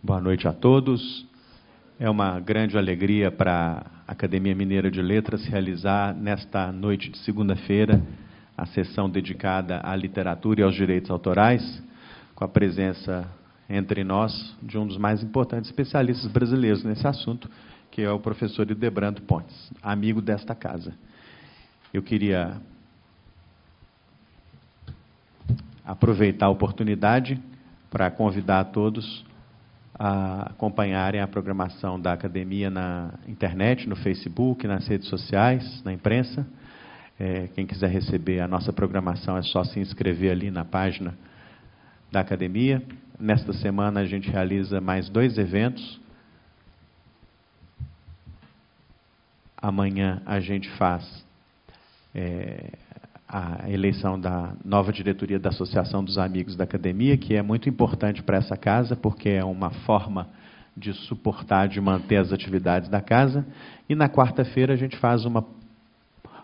Boa noite a todos. É uma grande alegria para a Academia Mineira de Letras realizar, nesta noite de segunda-feira, a sessão dedicada à literatura e aos direitos autorais, com a presença entre nós de um dos mais importantes especialistas brasileiros nesse assunto, que é o professor Hildebrando Pontes, amigo desta casa. Eu queria aproveitar a oportunidade para convidar a todos a acompanharem a programação da Academia na internet, no Facebook, nas redes sociais, na imprensa. Quem quiser receber a nossa programação é só se inscrever ali na página da Academia. Nesta semana a gente realiza mais 2 eventos. Amanhã a gente faz a eleição da nova diretoria da Associação dos Amigos da Academia, que é muito importante para essa casa, porque é uma forma de suportar, de manter as atividades da casa. E na quarta-feira a gente faz uma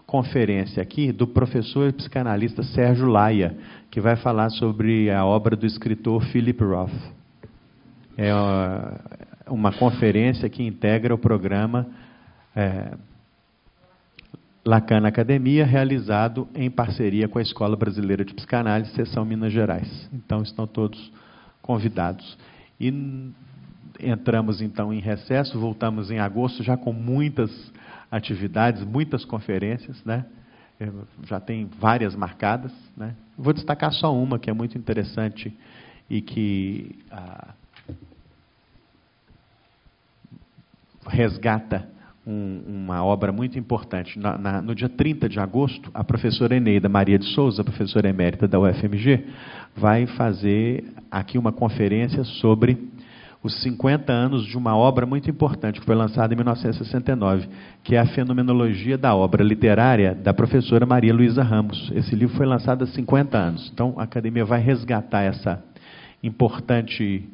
conferência aqui do professor e psicanalista Sérgio Laia, que vai falar sobre a obra do escritor Philip Roth. É uma conferência que integra o programa Lacan na Academia, realizado em parceria com a Escola Brasileira de Psicanálise, Seção Minas Gerais. Então, estão todos convidados. E entramos, então, em recesso, voltamos em agosto, já com muitas atividades, muitas conferências, né? Já tem várias marcadas, né? Vou destacar só uma, que é muito interessante e que resgata uma obra muito importante. No dia 30 de agosto, a professora Eneida Maria de Souza, professora emérita da UFMG, vai fazer aqui uma conferência sobre os 50 anos de uma obra muito importante, que foi lançada em 1969, que é a Fenomenologia da Obra Literária, da professora Maria Luísa Ramos. Esse livro foi lançado há 50 anos. Então, a Academia vai resgatar essa importante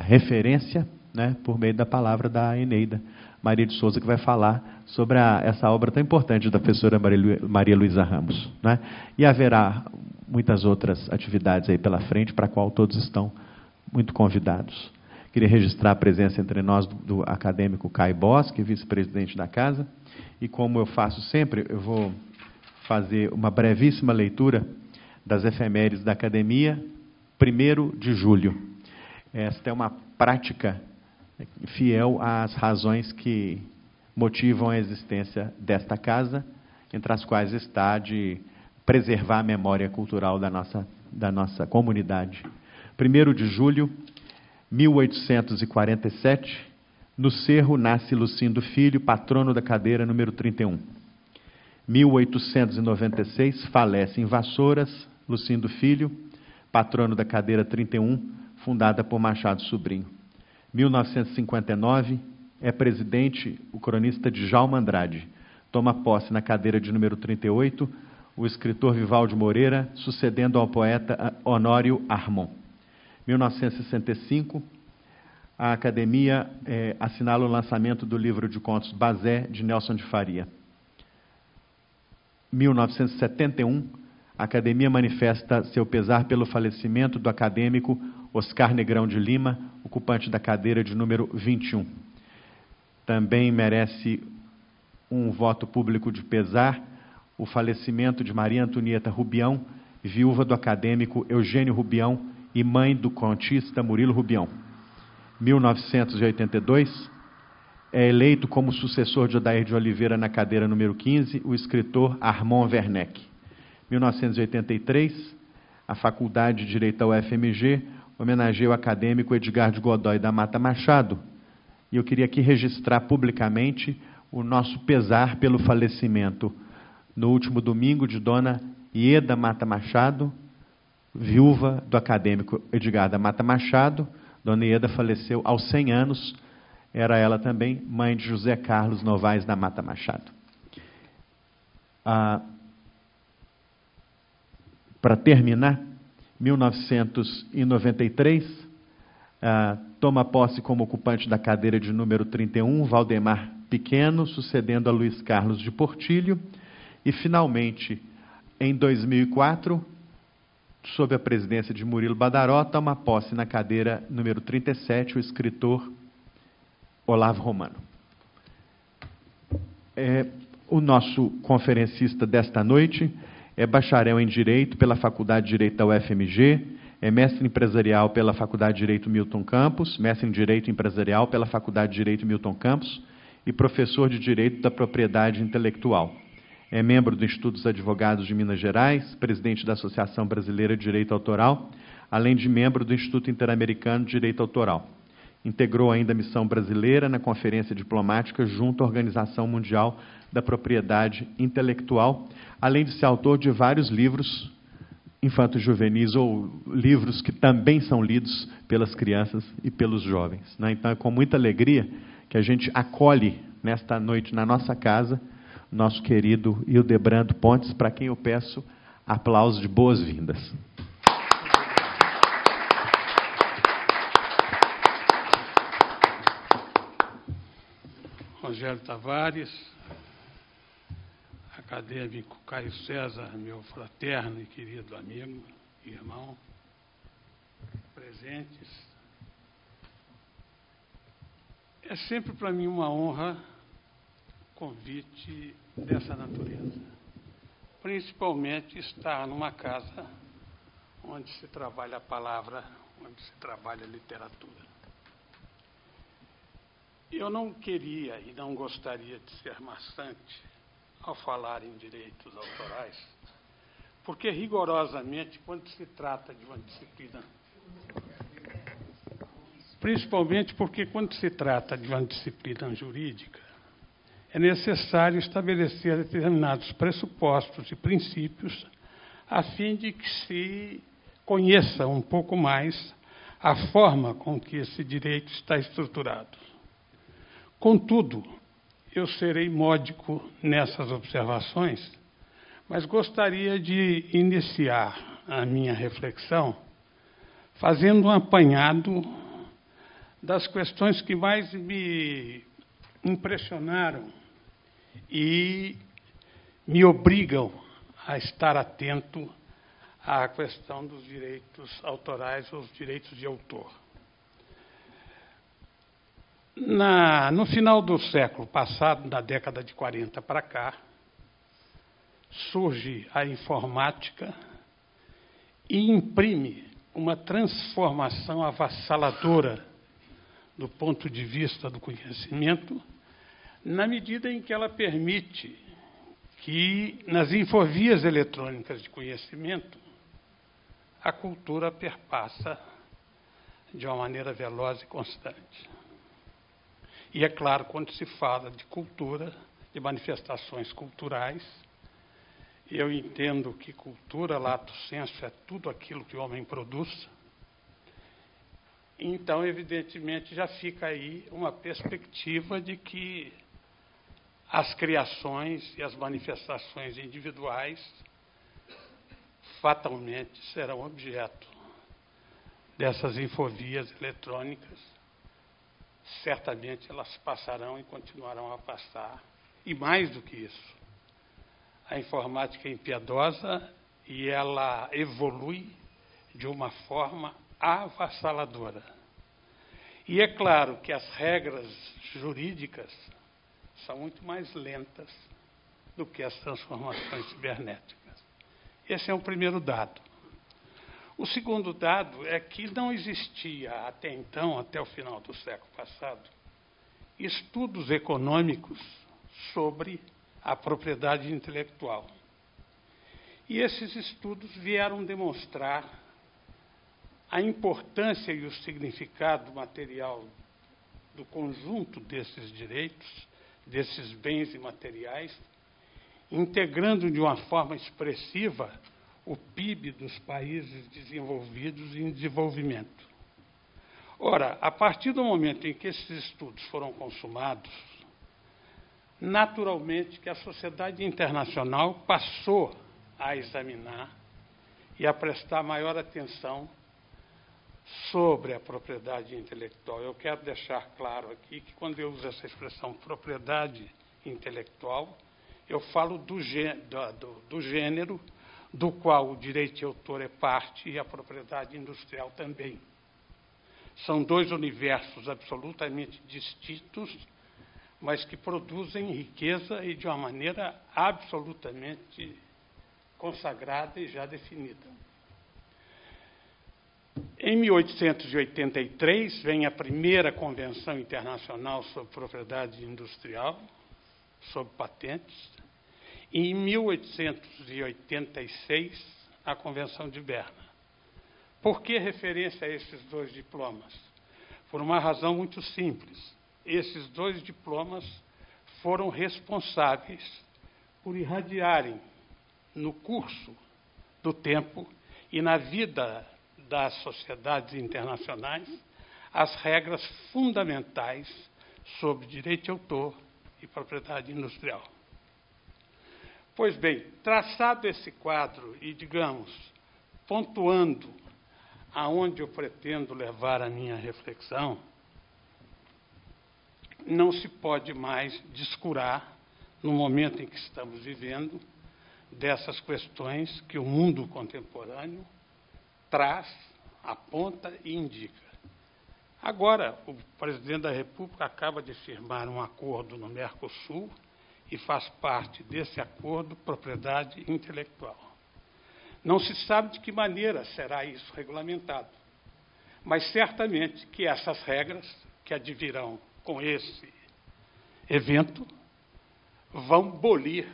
referência, né, por meio da palavra da Eneida Maria de Souza, que vai falar sobre essa obra tão importante da professora Maria Luísa Ramos, né? E haverá muitas outras atividades aí pela frente, para a qual todos estão muito convidados. Queria registrar a presença entre nós do acadêmico Caio Bosque, vice-presidente da casa, e como eu faço sempre, eu vou fazer uma brevíssima leitura das efemérides da Academia, 1º de julho. Esta é uma prática fiel às razões que motivam a existência desta casa, entre as quais está de preservar a memória cultural da nossa comunidade. 1º de julho, 1847, no Cerro nasce Lucindo Filho, patrono da cadeira número 31. 1896, falece em Vassouras, Lucindo Filho, patrono da cadeira 31, fundada por Machado Sobrinho. 1959, é presidente o cronista Djalma Andrade. Toma posse na cadeira de número 38 o escritor Vivaldi Moreira, sucedendo ao poeta Honório Armon. 1965, a Academia assinala o lançamento do livro de contos Bazé, de Nelson de Faria. 1971, a Academia manifesta seu pesar pelo falecimento do acadêmico Oscar Negrão de Lima, ocupante da cadeira de número 21. Também merece um voto público de pesar o falecimento de Maria Antonieta Rubião, viúva do acadêmico Eugênio Rubião e mãe do contista Murilo Rubião. 1982, é eleito como sucessor de Odair de Oliveira na cadeira número 15, o escritor Armand Werneck. 1983, a Faculdade de Direito da UFMG homenageia o acadêmico Edgar de Godoy da Mata Machado. E eu queria aqui registrar publicamente o nosso pesar pelo falecimento, no último domingo, de Dona Ieda Mata Machado, viúva do acadêmico Edgar da Mata Machado. Dona Ieda faleceu aos 100 anos, era ela também mãe de José Carlos Novaes da Mata Machado. Para terminar, 1993, toma posse como ocupante da cadeira de número 31, Valdemar Pequeno, sucedendo a Luiz Carlos de Portillo. E, finalmente, em 2004, sob a presidência de Murilo Badaró, toma posse na cadeira número 37, o escritor Olavo Romano. O nosso conferencista desta noite é bacharel em Direito pela Faculdade de Direito da UFMG, é mestre empresarial pela Faculdade de Direito Milton Campos, mestre em Direito Empresarial pela Faculdade de Direito Milton Campos e professor de Direito da Propriedade Intelectual. É membro do Instituto dos Advogados de Minas Gerais, presidente da Associação Brasileira de Direito Autoral, além de membro do Instituto Interamericano de Direito Autoral. Integrou ainda a missão brasileira na Conferência Diplomática junto à Organização Mundial da Propriedade Intelectual, além de ser autor de vários livros infanto-juvenis ou livros que também são lidos pelas crianças e pelos jovens. Então, é com muita alegria que a gente acolhe nesta noite na nossa casa nosso querido Hildebrando Pontes, para quem eu peço aplausos de boas-vindas. Rogério Tavares, acadêmico Caio César, meu fraterno e querido amigo e irmão, presentes. É sempre para mim uma honra convite dessa natureza, principalmente estar numa casa onde se trabalha a palavra, onde se trabalha a literatura. Eu não queria e não gostaria de ser maçante ao falar em direitos autorais, porque rigorosamente, quando se trata de uma disciplina, principalmente porque quando se trata de uma disciplina jurídica, é necessário estabelecer determinados pressupostos e princípios a fim de que se conheça um pouco mais a forma com que esse direito está estruturado. Contudo, eu serei módico nessas observações, mas gostaria de iniciar a minha reflexão fazendo um apanhado das questões que mais me impressionaram e me obrigam a estar atento à questão dos direitos autorais ou os direitos de autor. No final do século passado, da década de 40 para cá, surge a informática e imprime uma transformação avassaladora do ponto de vista do conhecimento, na medida em que ela permite que, nas infovias eletrônicas de conhecimento, a cultura perpassa de uma maneira veloz e constante. E, é claro, quando se fala de cultura, de manifestações culturais, eu entendo que cultura, lato sensu, é tudo aquilo que o homem produz. Então, evidentemente, já fica aí uma perspectiva de que as criações e as manifestações individuais fatalmente serão objeto dessas infovias eletrônicas. Certamente elas passarão e continuarão a passar. E mais do que isso, a informática é impiedosa e ela evolui de uma forma avassaladora. E é claro que as regras jurídicas são muito mais lentas do que as transformações cibernéticas. Esse é o primeiro dado. O segundo dado é que não existia até então, até o final do século passado, estudos econômicos sobre a propriedade intelectual. E esses estudos vieram demonstrar a importância e o significado material do conjunto desses direitos, desses bens imateriais, integrando de uma forma expressiva o PIB dos países desenvolvidos e em desenvolvimento. Ora, a partir do momento em que esses estudos foram consumados, naturalmente que a sociedade internacional passou a examinar e a prestar maior atenção sobre a propriedade intelectual. Eu quero deixar claro aqui que, quando eu uso essa expressão propriedade intelectual, eu falo do gênero do qual o direito de autor é parte e a propriedade industrial também. São dois universos absolutamente distintos, mas que produzem riqueza e de uma maneira absolutamente consagrada e já definida. Em 1883, vem a primeira Convenção Internacional sobre Propriedade Industrial, sobre patentes, e em 1886, a Convenção de Berna. Por que referência a esses dois diplomas? Por uma razão muito simples. Esses dois diplomas foram responsáveis por irradiarem no curso do tempo e na vida das sociedades internacionais as regras fundamentais sobre direito de autor e propriedade industrial. Pois bem, traçado esse quadro e, digamos, pontuando aonde eu pretendo levar a minha reflexão, não se pode mais descurar, no momento em que estamos vivendo, dessas questões que o mundo contemporâneo traz, aponta e indica. Agora, o presidente da República acaba de firmar um acordo no Mercosul e faz parte desse acordo propriedade intelectual. Não se sabe de que maneira será isso regulamentado, mas certamente que essas regras que advirão com esse evento vão bolir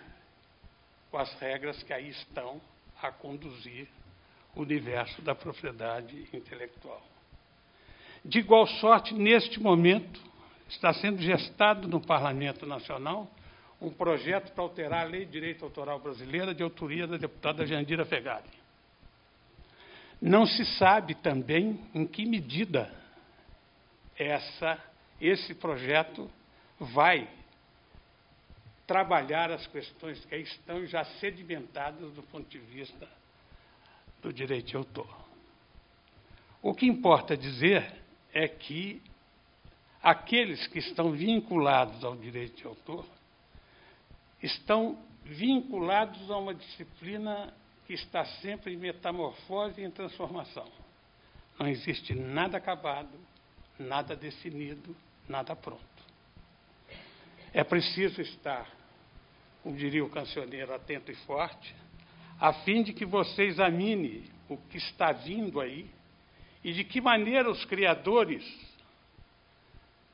com as regras que aí estão a conduzir o universo da propriedade intelectual. De igual sorte, neste momento, está sendo gestado no Parlamento Nacional um projeto para alterar a Lei de Direito Autoral Brasileira, de autoria da deputada Jandira Fegali. Não se sabe também em que medida esse projeto vai trabalhar as questões que aí estão já sedimentadas do ponto de vista do direito de autor. O que importa dizer é que aqueles que estão vinculados ao direito de autor estão vinculados a uma disciplina que está sempre em metamorfose e em transformação. Não existe nada acabado, nada definido, nada pronto. É preciso estar, como diria o cancioneiro, atento e forte, a fim de que você examine o que está vindo aí e de que maneira os criadores,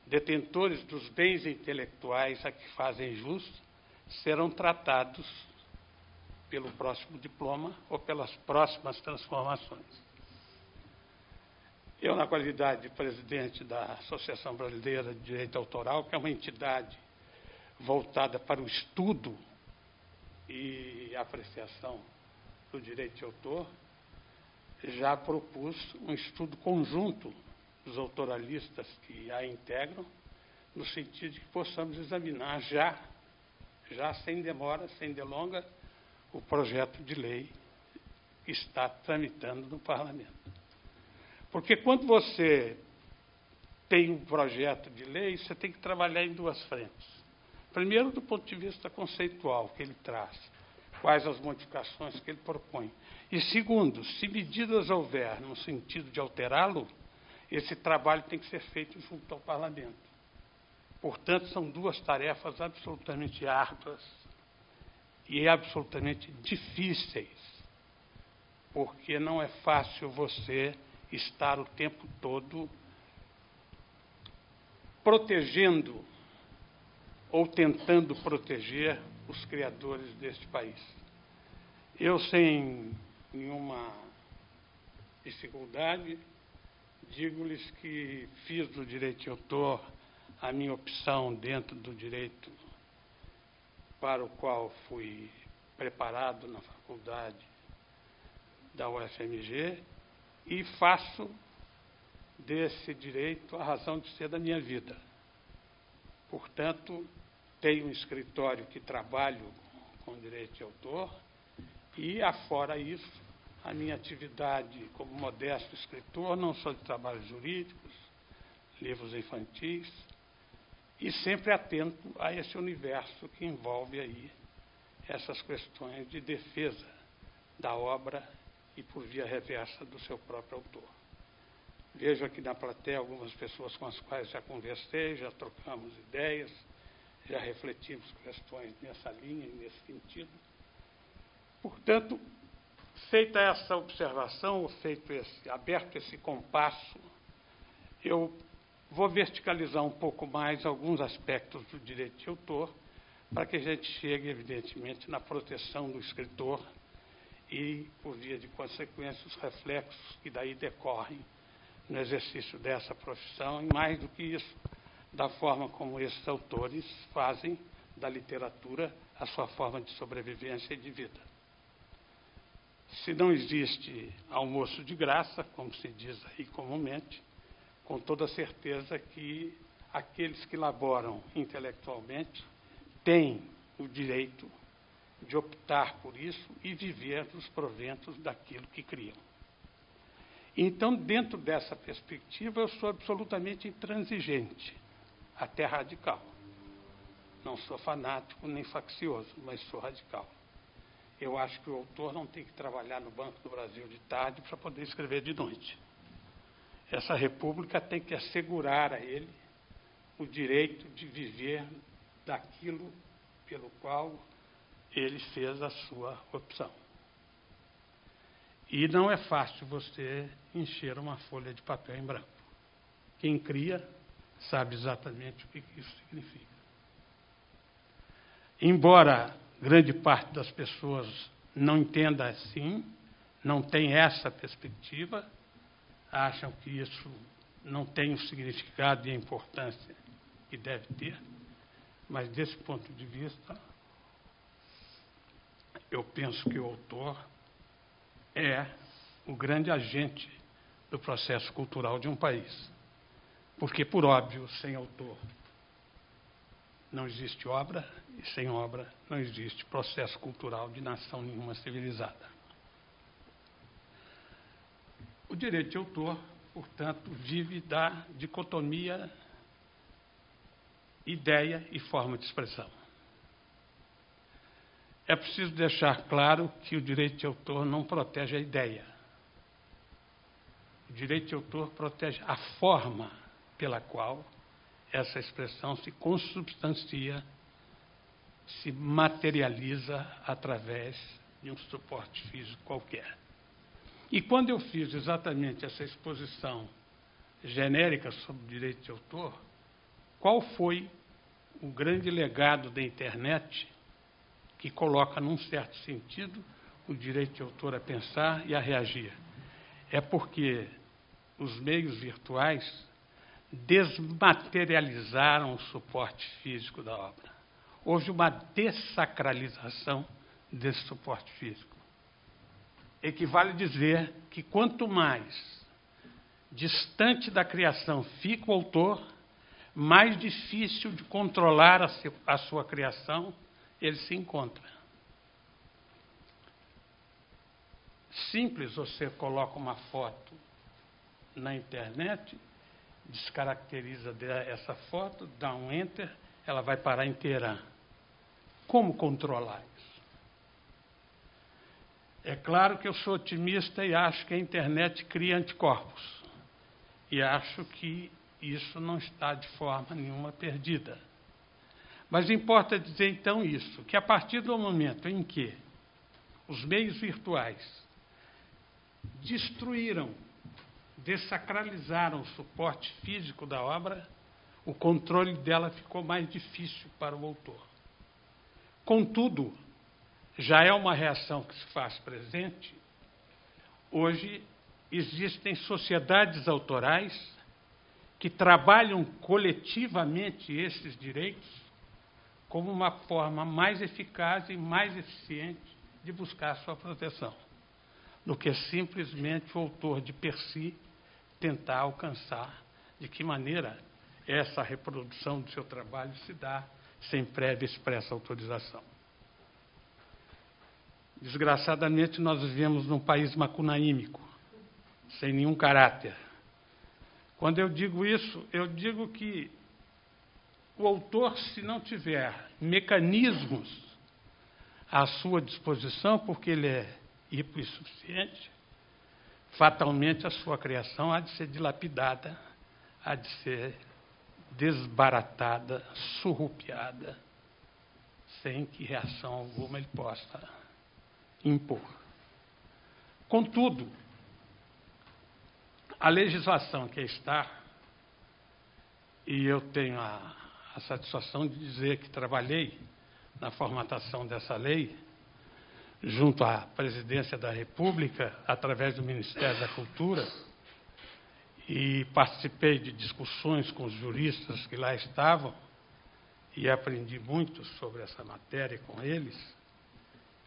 detentores dos bens intelectuais a que fazem jus, serão tratados pelo próximo diploma ou pelas próximas transformações. Eu, na qualidade de presidente da Associação Brasileira de Direito Autoral, que é uma entidade voltada para o estudo e apreciação do direito de autor, já propus um estudo conjunto dos autoralistas que a integram, no sentido de que possamos examinar já sem demora, sem delonga, o projeto de lei que está tramitando no Parlamento. Porque quando você tem um projeto de lei, você tem que trabalhar em duas frentes. Primeiro, do ponto de vista conceitual que ele traz, quais as modificações que ele propõe. E segundo, se medidas houver no sentido de alterá-lo, esse trabalho tem que ser feito junto ao Parlamento. Portanto, são duas tarefas absolutamente árduas e absolutamente difíceis, porque não é fácil você estar o tempo todo protegendo ou tentando proteger os criadores deste país. Eu, sem nenhuma dificuldade, digo-lhes que fiz do direito de autor a minha opção dentro do direito para o qual fui preparado na faculdade da UFMG e faço desse direito a razão de ser da minha vida. Portanto, tenho um escritório que trabalho com direito de autor e, afora isso, a minha atividade como modesto escritor, não só de trabalhos jurídicos, livros infantis, e sempre atento a esse universo que envolve aí essas questões de defesa da obra e por via reversa do seu próprio autor. Vejo aqui na plateia algumas pessoas com as quais já conversei, já trocamos ideias, já refletimos questões nessa linha e nesse sentido. Portanto, feita essa observação, ou aberto esse compasso, eu vou verticalizar um pouco mais alguns aspectos do direito de autor, para que a gente chegue, evidentemente, na proteção do escritor e, por via de consequência, os reflexos que daí decorrem no exercício dessa profissão, e mais do que isso, da forma como esses autores fazem da literatura a sua forma de sobrevivência e de vida. Se não existe almoço de graça, como se diz aí comumente, com toda certeza que aqueles que laboram intelectualmente têm o direito de optar por isso e viver dos proventos daquilo que criam. Então, dentro dessa perspectiva, eu sou absolutamente intransigente, até radical. Não sou fanático nem faccioso, mas sou radical. Eu acho que o autor não tem que trabalhar no Banco do Brasil de tarde para poder escrever de noite. Essa república tem que assegurar a ele o direito de viver daquilo pelo qual ele fez a sua opção. E não é fácil você encher uma folha de papel em branco. Quem cria sabe exatamente o que isso significa. Embora grande parte das pessoas não entenda assim, não tem essa perspectiva, acham que isso não tem o significado e a importância que deve ter, mas desse ponto de vista, eu penso que o autor é o grande agente do processo cultural de um país. Porque, por óbvio, sem autor não existe obra, e sem obra não existe processo cultural de nação nenhuma civilizada. O direito de autor, portanto, vive da dicotomia ideia e forma de expressão. É preciso deixar claro que o direito de autor não protege a ideia. O direito de autor protege a forma pela qual essa expressão se consubstancia, se materializa através de um suporte físico qualquer. E quando eu fiz exatamente essa exposição genérica sobre o direito de autor, qual foi o grande legado da internet que coloca, num certo sentido, o direito de autor a pensar e a reagir? É porque os meios virtuais desmaterializaram o suporte físico da obra. Houve uma dessacralização desse suporte físico. Equivale dizer que quanto mais distante da criação fica o autor, mais difícil de controlar a sua criação ele se encontra. Simples, você coloca uma foto na internet, descaracteriza essa foto, dá um enter, ela vai parar inteira. Como controlar isso? É claro que eu sou otimista e acho que a internet cria anticorpos. E acho que isso não está de forma nenhuma perdida. Mas importa dizer então isso, que a partir do momento em que os meios virtuais destruíram, dessacralizaram o suporte físico da obra, o controle dela ficou mais difícil para o autor. Contudo, já é uma reação que se faz presente. Hoje existem sociedades autorais que trabalham coletivamente esses direitos como uma forma mais eficaz e mais eficiente de buscar a sua proteção, do que simplesmente o autor de per si tentar alcançar de que maneira essa reprodução do seu trabalho se dá sem prévia expressa autorização. Desgraçadamente, nós vivemos num país macunaímico, sem nenhum caráter. Quando eu digo isso, eu digo que o autor, se não tiver mecanismos à sua disposição, porque ele é hipossuficiente, fatalmente a sua criação há de ser dilapidada, há de ser desbaratada, surrupiada, sem que reação alguma ele possa impor. Contudo, a legislação que está, e eu tenho a satisfação de dizer que trabalhei na formatação dessa lei, junto à Presidência da República, através do Ministério da Cultura, e participei de discussões com os juristas que lá estavam, e aprendi muito sobre essa matéria com eles.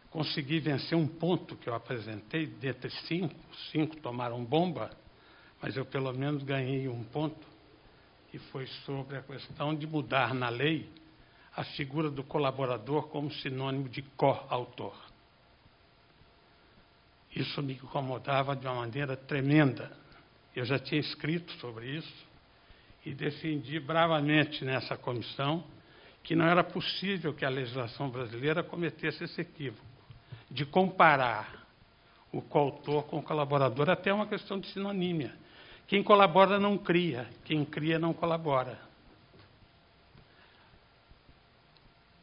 Consegui vencer um ponto que eu apresentei, dentre 5 tomaram bomba, mas eu pelo menos ganhei um ponto, que foi sobre a questão de mudar na lei a figura do colaborador como sinônimo de coautor. Isso me incomodava de uma maneira tremenda. Eu já tinha escrito sobre isso e defendi bravamente nessa comissão que não era possível que a legislação brasileira cometesse esse equívoco de comparar o coautor com o colaborador, até uma questão de sinonímia. Quem colabora não cria, quem cria não colabora.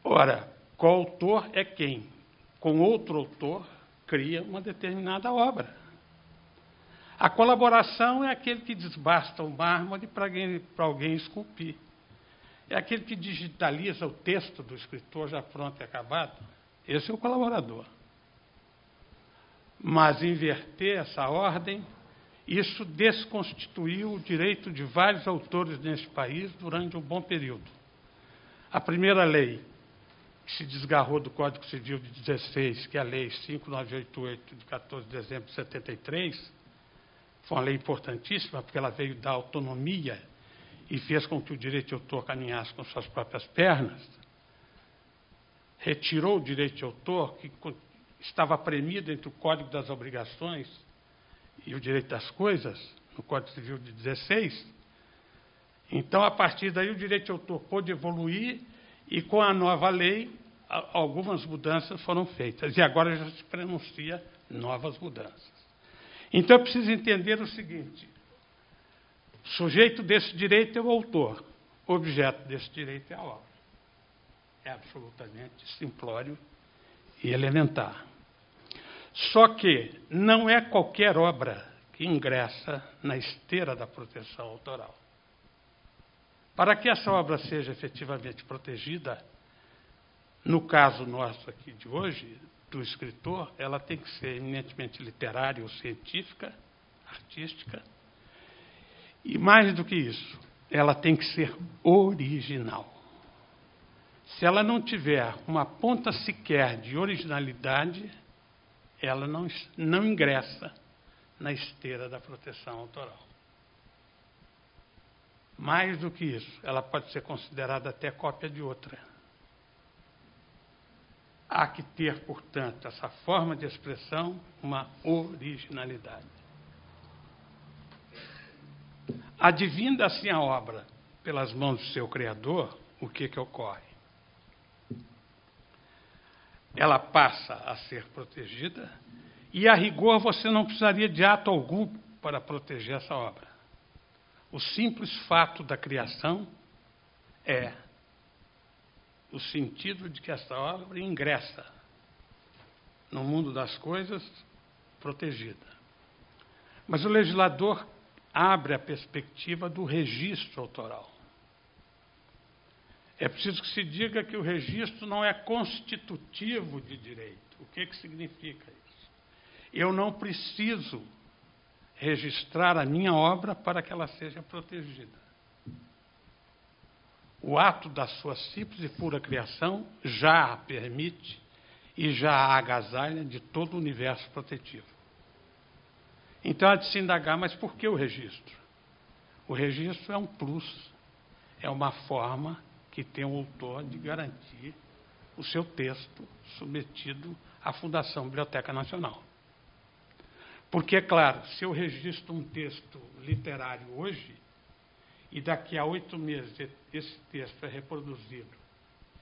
Ora, coautor é quem, com outro autor, cria uma determinada obra. A colaboração é aquele que desbasta o mármore para alguém esculpir. É aquele que digitaliza o texto do escritor já pronto e acabado. Esse é o colaborador. Mas inverter essa ordem, isso desconstituiu o direito de vários autores neste país durante um bom período. A primeira lei que se desgarrou do Código Civil de 16, que é a Lei 5988, de 14 de dezembro de 73, foi uma lei importantíssima, porque ela veio dar autonomia e fez com que o direito de autor caminhasse com suas próprias pernas. Retirou o direito de autor, que estava premido entre o Código das Obrigações e o direito das coisas, no Código Civil de 16. Então, a partir daí, o direito de autor pôde evoluir e, com a nova lei, algumas mudanças foram feitas. E agora já se pronuncia novas mudanças. Então, é preciso entender o seguinte: o sujeito desse direito é o autor, o objeto desse direito é a obra. É absolutamente simplório e elementar. Só que não é qualquer obra que ingressa na esteira da proteção autoral. Para que essa obra seja efetivamente protegida, no caso nosso aqui de hoje, do escritor, ela tem que ser eminentemente literária ou científica, artística, e mais do que isso, ela tem que ser original. Se ela não tiver uma ponta sequer de originalidade, ela não ingressa na esteira da proteção autoral. Mais do que isso, ela pode ser considerada até cópia de outra. Há que ter, portanto, essa forma de expressão, uma originalidade. Advindo assim a obra pelas mãos do seu criador, o que ocorre? Ela passa a ser protegida e, a rigor, você não precisaria de ato algum para proteger essa obra. O simples fato da criação é o sentido de que essa obra ingressa no mundo das coisas protegida. Mas o legislador abre a perspectiva do registro autoral. É preciso que se diga que o registro não é constitutivo de direito. O que significa isso? Eu não preciso registrar a minha obra para que ela seja protegida. O ato da sua simples e pura criação já a permite e já a agasalha de todo o universo protetivo. Então, há de se indagar, mas por que o registro? O registro é um plus, é uma forma que tem o autor de garantir o seu texto submetido à Fundação Biblioteca Nacional. Porque, é claro, se eu registro um texto literário hoje, e daqui a 8 meses esse texto é reproduzido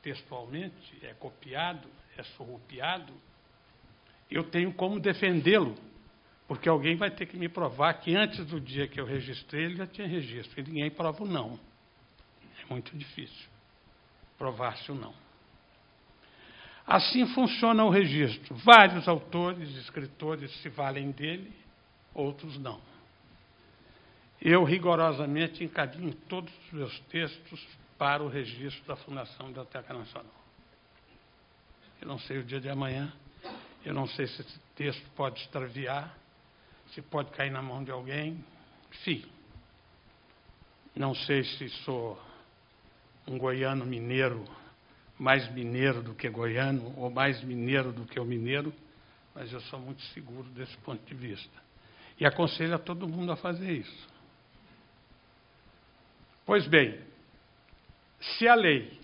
textualmente, é copiado, é surrupiado, eu tenho como defendê-lo, porque alguém vai ter que me provar que antes do dia que eu registrei, ele já tinha registro, e ninguém prova o não. É muito difícil provar-se o não. Assim funciona o registro. Vários autores, escritores se valem dele, outros não. Eu, rigorosamente, encaminho todos os meus textos para o registro da Fundação Biblioteca Nacional. Eu não sei o dia de amanhã, eu não sei se esse texto pode extraviar, se pode cair na mão de alguém, enfim. Não sei se sou um goiano mineiro, mais mineiro do que goiano, ou mais mineiro do que o mineiro, mas eu sou muito seguro desse ponto de vista. E aconselho a todo mundo a fazer isso. Pois bem, se a lei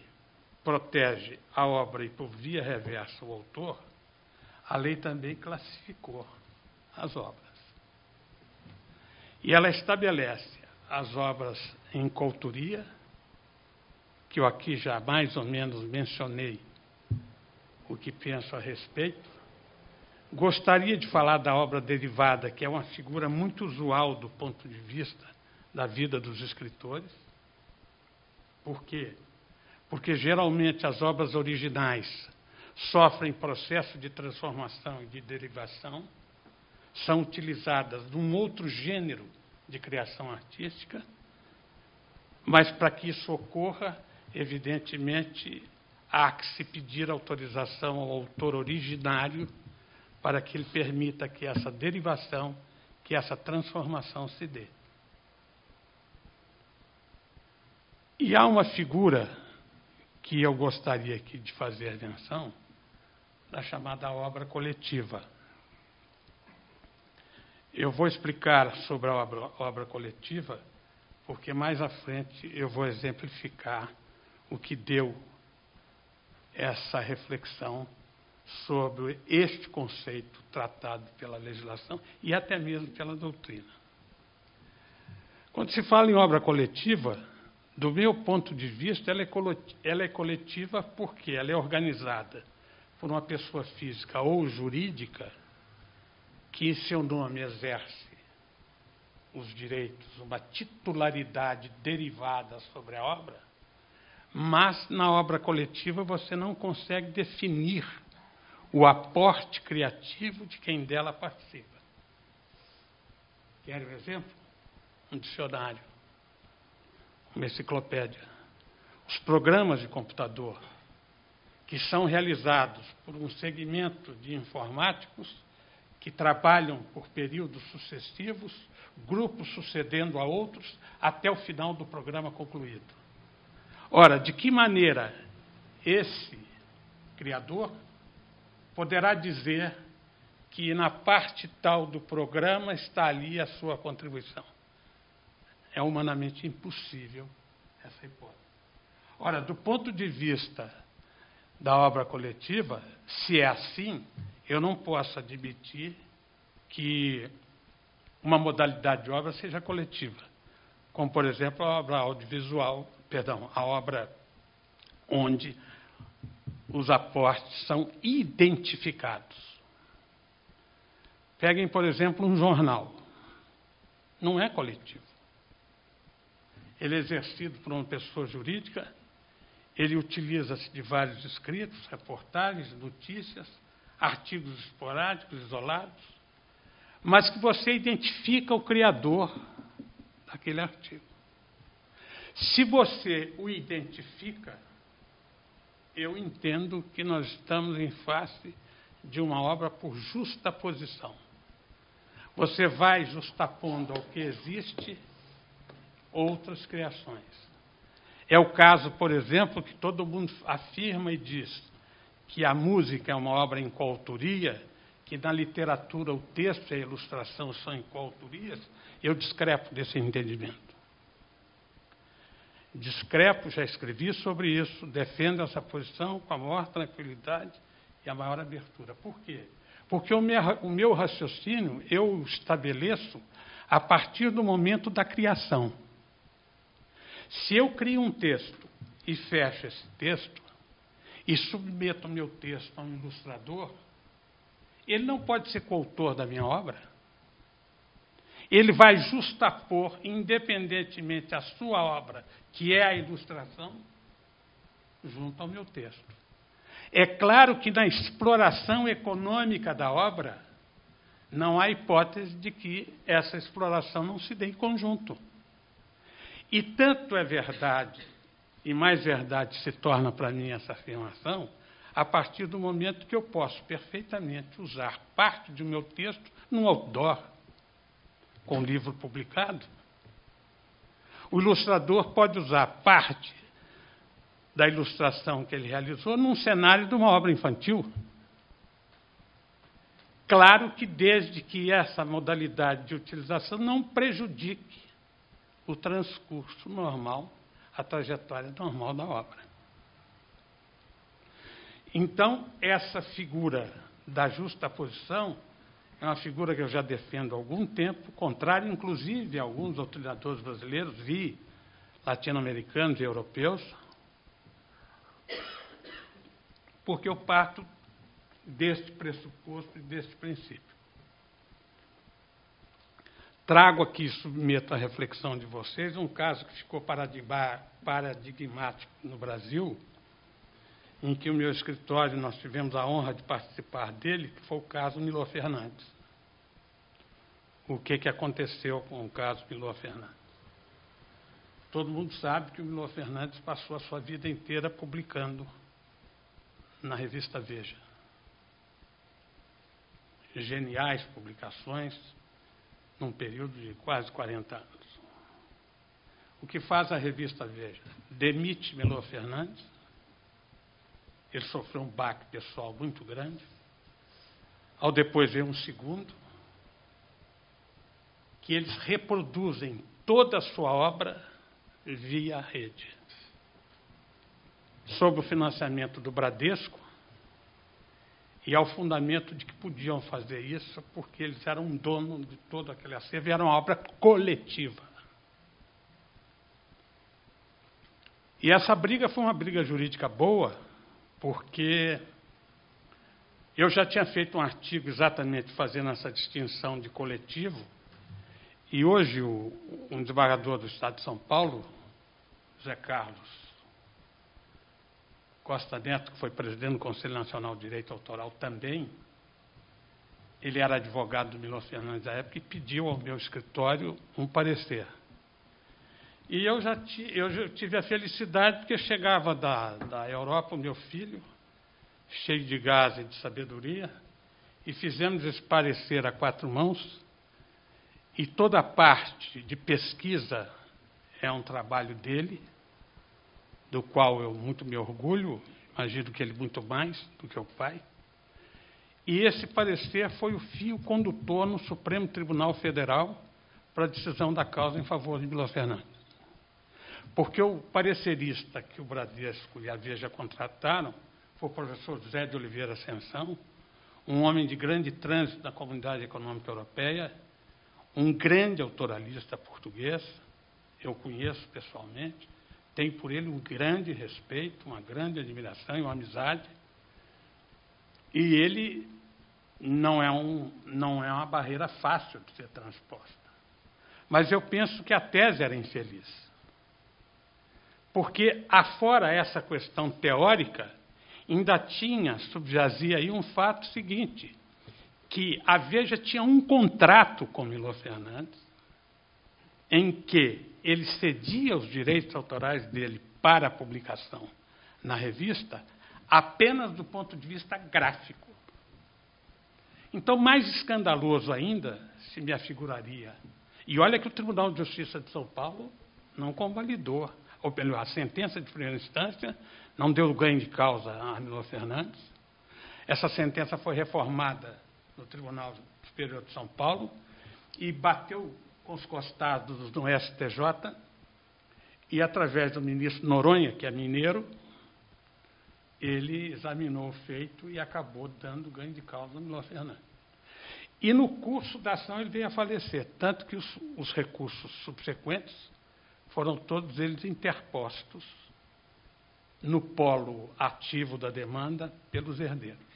protege a obra e, por via reversa, o autor, a lei também classificou as obras. E ela estabelece as obras em coautoria, que eu aqui já mais ou menos mencionei o que penso a respeito. Gostaria de falar da obra derivada, que é uma figura muito usual do ponto de vista da vida dos escritores. Por quê? Porque geralmente as obras originais sofrem processo de transformação e de derivação, são utilizadas num outro gênero de criação artística, mas para que isso ocorra, evidentemente, há que se pedir autorização ao autor originário para que ele permita que essa derivação, que essa transformação se dê. E há uma figura que eu gostaria aqui de fazer menção, da chamada obra coletiva. Eu vou explicar sobre a obra coletiva, porque mais à frente eu vou exemplificar o que deu essa reflexão sobre este conceito tratado pela legislação e até mesmo pela doutrina. Quando se fala em obra coletiva, do meu ponto de vista, ela é coletiva porque ela é organizada por uma pessoa física ou jurídica que, em seu nome, exerce os direitos, uma titularidade derivada sobre a obra, mas na obra coletiva você não consegue definir o aporte criativo de quem dela participa. Quer um exemplo? Um dicionário, uma enciclopédia. Os programas de computador, que são realizados por um segmento de informáticos que trabalham por períodos sucessivos, grupos sucedendo a outros, até o final do programa concluído. Ora, de que maneira esse criador poderá dizer que na parte tal do programa está ali a sua contribuição? É humanamente impossível essa hipótese. Ora, do ponto de vista da obra coletiva, se é assim, eu não posso admitir que uma modalidade de obra seja coletiva, como, por exemplo, a obra audiovisual, a obra onde os aportes são identificados. Peguem, por exemplo, um jornal. Não é coletivo. Ele é exercido por uma pessoa jurídica, ele utiliza-se de vários escritos, reportagens, notícias, artigos esporádicos, isolados, mas que você identifica o criador daquele artigo. Se você o identifica, eu entendo que nós estamos em face de uma obra por justaposição. Você vai justapondo ao que existe outras criações. É o caso, por exemplo, que todo mundo afirma e diz que a música é uma obra em coautoria, que na literatura o texto e a ilustração são em coautorias. Eu discrepo desse entendimento. Discrepo, já escrevi sobre isso, defendo essa posição com a maior tranquilidade e a maior abertura. Por quê? Porque o meu raciocínio eu estabeleço a partir do momento da criação. Se eu crio um texto e fecho esse texto, e submeto o meu texto a um ilustrador, ele não pode ser coautor da minha obra. Ele vai justapor, independentemente, a sua obra, que é a ilustração, junto ao meu texto. É claro que na exploração econômica da obra, não há hipótese de que essa exploração não se dê em conjunto. E tanto é verdade, e mais verdade se torna para mim essa afirmação, a partir do momento que eu posso perfeitamente usar parte do meu texto num outdoor, com livro publicado. O ilustrador pode usar parte da ilustração que ele realizou num cenário de uma obra infantil. Claro que desde que essa modalidade de utilização não prejudique o transcurso normal, a trajetória normal da obra. Então, essa figura da justaposição é uma figura que eu já defendo há algum tempo, contrário, inclusive, a alguns doutrinadores brasileiros e latino-americanos e europeus, porque eu parto deste pressuposto e deste princípio. Trago aqui, submeto à reflexão de vocês, um caso que ficou paradigmático no Brasil, em que o meu escritório, nós tivemos a honra de participar dele, que foi o caso Milor Fernandes. O que aconteceu com o caso Milor Fernandes? Todo mundo sabe que o Milor Fernandes passou a sua vida inteira publicando na revista Veja. Geniais publicações, num período de quase 40 anos. O que faz a revista Veja? Demite Milor Fernandes. Ele sofreu um baque pessoal muito grande. Ao depois veio um segundo, que eles reproduzem toda a sua obra via rede. Sob o financiamento do Bradesco, e ao fundamento de que podiam fazer isso porque eles eram dono de todo aquele acervo e era uma obra coletiva. E essa briga foi uma briga jurídica boa, porque eu já tinha feito um artigo exatamente fazendo essa distinção de coletivo, e hoje um desembargador do Estado de São Paulo, José Carlos Costa Neto, que foi presidente do Conselho Nacional de Direito Autoral também, ele era advogado do Milor Fernandes à época e pediu ao meu escritório um parecer. E eu tive a felicidade, porque chegava da Europa o meu filho, cheio de gás e de sabedoria, e fizemos esse parecer a 4 mãos, e toda a parte de pesquisa é um trabalho dele, do qual eu muito me orgulho, imagino que ele muito mais do que o pai. E esse parecer foi o fio condutor no Supremo Tribunal Federal para a decisão da causa em favor de Milor Fernandes. Porque o parecerista que o Bradesco e a Veja contrataram foi o professor José de Oliveira Ascensão, um homem de grande trânsito na Comunidade Econômica Europeia, um grande autoralista português, eu conheço pessoalmente, tenho por ele um grande respeito, uma grande admiração e uma amizade, e ele não é uma barreira fácil de ser transposta. Mas eu penso que a tese era infeliz. Porque, afora essa questão teórica, ainda subjazia aí um fato seguinte, que a Veja tinha um contrato com Milor Fernandes, em que ele cedia os direitos autorais dele para a publicação na revista, apenas do ponto de vista gráfico. Então, mais escandaloso ainda se me afiguraria. E olha que o Tribunal de Justiça de São Paulo não convalidou, ou melhor, a sentença de primeira instância não deu ganho de causa a Milor Fernandes. Essa sentença foi reformada no Tribunal Superior de São Paulo e bateu com os costados no STJ, e através do ministro Noronha, que é mineiro, ele examinou o feito e acabou dando ganho de causa a Milor Fernandes. E no curso da ação ele veio a falecer, tanto que os recursos subsequentes foram todos eles interpostos no polo ativo da demanda pelos herdeiros.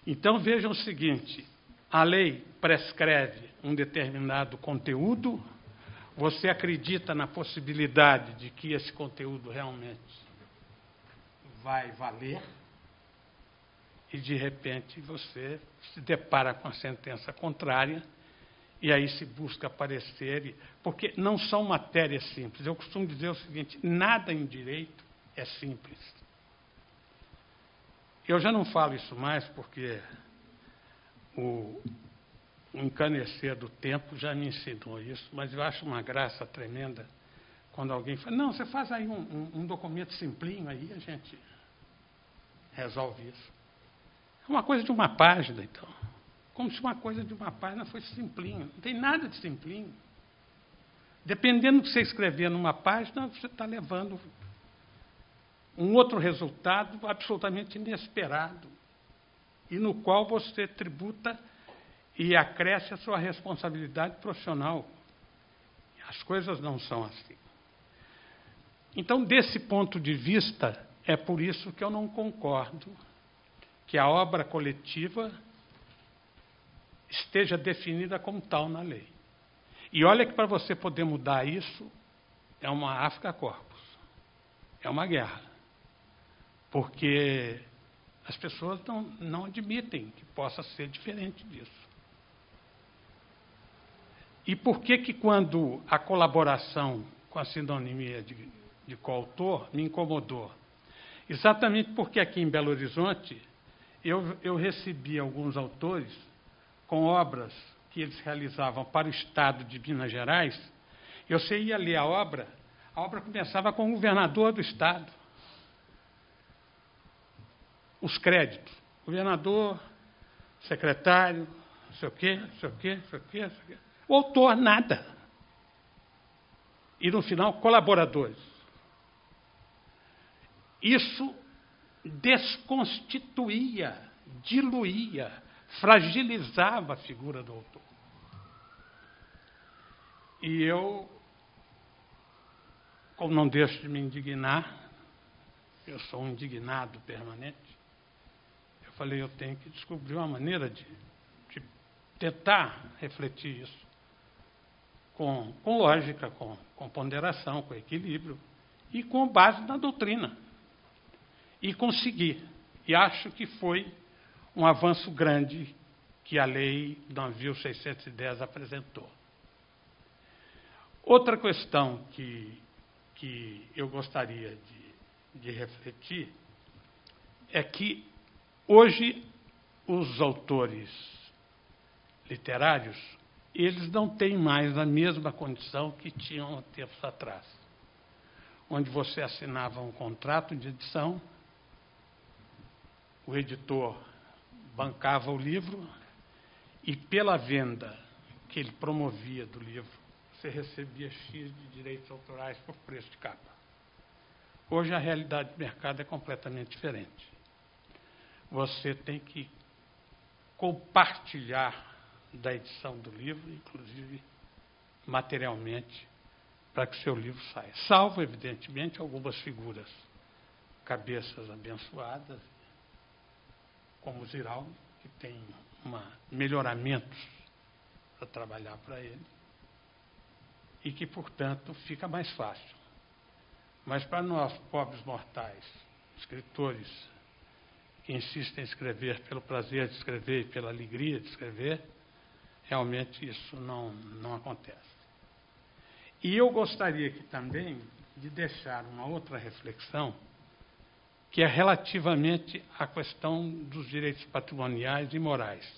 Então, vejam o seguinte, a lei prescreve um determinado conteúdo, você acredita na possibilidade de que esse conteúdo realmente vai valer, e, de repente, você se depara com a sentença contrária, e aí se busca parecer, porque não são matérias simples. Eu costumo dizer o seguinte, nada em direito é simples. Eu já não falo isso mais, porque o encanecer do tempo já me ensinou isso, mas eu acho uma graça tremenda quando alguém fala, não, você faz aí um documento simplinho, aí a gente resolve isso. É uma coisa de uma página, então. Como se uma coisa de uma página fosse simplinho. Não tem nada de simplinho. Dependendo do que você escrever numa página, você está levando um outro resultado absolutamente inesperado, e no qual você tributa e acresce a sua responsabilidade profissional. As coisas não são assim. Então, desse ponto de vista, é por isso que eu não concordo que a obra coletiva esteja definida como tal na lei. E olha que para você poder mudar isso, é uma Africa Corpus, é uma guerra. Porque as pessoas não admitem que possa ser diferente disso. E por que quando a colaboração com a sinonimia de coautor me incomodou? Exatamente porque aqui em Belo Horizonte eu recebi alguns autores com obras que eles realizavam para o Estado de Minas Gerais. Você ia ler a obra começava com o governador do Estado. Os créditos. Governador, secretário, não sei o quê, não sei o quê, não sei o quê, não sei o quê. O autor, nada. E, no final, colaboradores. Isso desconstituía, diluía, fragilizava a figura do autor. E eu, como não deixo de me indignar, eu sou um indignado permanente, eu falei, eu tenho que descobrir uma maneira de tentar refletir isso com lógica, com ponderação, com equilíbrio e com base na doutrina. E consegui. E acho que foi um avanço grande que a Lei 9.610 apresentou. Outra questão que eu gostaria de refletir é que hoje os autores literários, eles não têm mais a mesma condição que tinham há tempos atrás, onde você assinava um contrato de edição, o editor bancava o livro e, pela venda que ele promovia do livro, você recebia X de direitos autorais por preço de capa. Hoje a realidade do mercado é completamente diferente. Você tem que compartilhar da edição do livro, inclusive materialmente, para que seu livro saia. Salvo, evidentemente, algumas figuras, cabeças abençoadas, como o Ziraldo, que tem melhoramentos para trabalhar para ele, e que, portanto, fica mais fácil. Mas para nós, pobres mortais, escritores que insistem em escrever pelo prazer de escrever e pela alegria de escrever, realmente isso não acontece. E eu gostaria aqui também de deixar uma outra reflexão, que é relativamente à questão dos direitos patrimoniais e morais.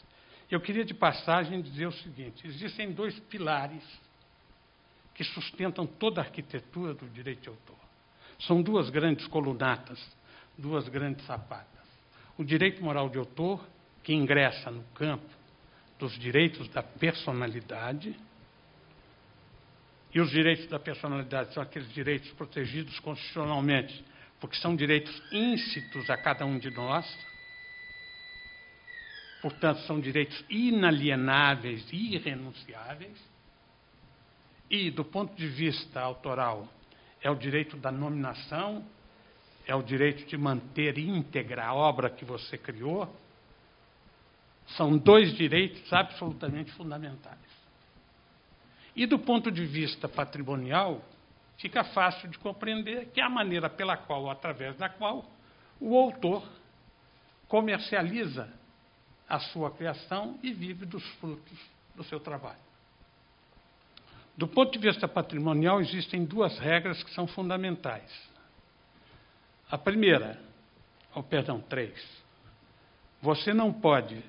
Eu queria, de passagem, dizer o seguinte, existem dois pilares que sustentam toda a arquitetura do direito de autor. São duas grandes colunatas, duas grandes sapatas. O direito moral de autor, que ingressa no campo dos direitos da personalidade, e os direitos da personalidade são aqueles direitos protegidos constitucionalmente, porque são direitos íncitos a cada um de nós, portanto, são direitos inalienáveis e irrenunciáveis, e, do ponto de vista autoral, é o direito da nominação, é o direito de manter íntegra a obra que você criou, São dois direitos absolutamente fundamentais. E, do ponto de vista patrimonial, fica fácil de compreender que é a maneira pela qual, ou através da qual, o autor comercializa a sua criação e vive dos frutos do seu trabalho. Do ponto de vista patrimonial, existem duas regras que são fundamentais. A primeira, três. Você não pode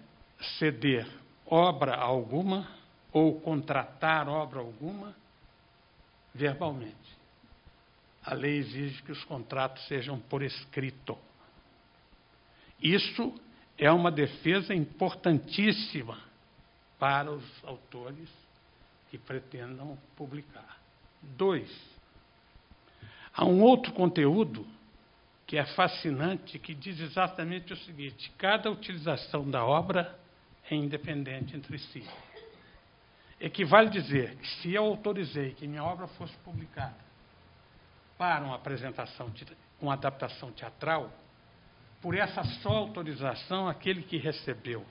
ceder obra alguma ou contratar obra alguma verbalmente. A lei exige que os contratos sejam por escrito. Isso é uma defesa importantíssima para os autores que pretendam publicar. 2. Há um outro conteúdo que é fascinante, que diz exatamente o seguinte: cada utilização da obra é independente entre si. Equivale dizer que, se eu autorizei que minha obra fosse publicada para uma apresentação, uma adaptação teatral, por essa só autorização, aquele que recebeu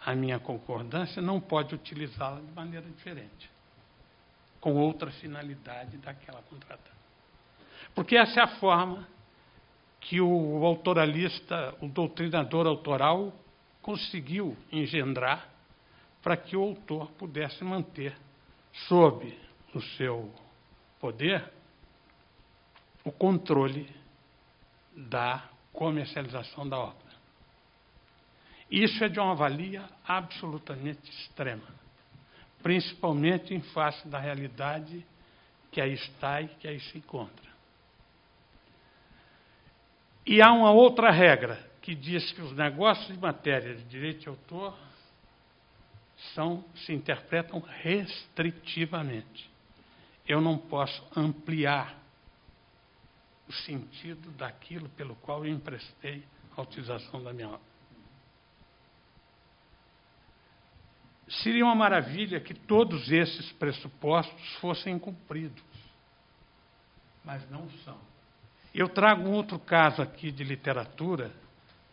a minha concordância não pode utilizá-la de maneira diferente, com outra finalidade daquela contratada. Porque essa é a forma que o autoralista, o doutrinador autoral, conseguiu engendrar para que o autor pudesse manter sob o seu poder o controle da comercialização da obra. Isso é de uma valia absolutamente extrema, principalmente em face da realidade que aí está e que aí se encontra. E há uma outra regra que diz que os negócios de matéria de direito de autor se interpretam restritivamente. Eu não posso ampliar o sentido daquilo pelo qual eu emprestei a utilização da minha obra. Seria uma maravilha que todos esses pressupostos fossem cumpridos, mas não são. Eu trago um outro caso aqui de literatura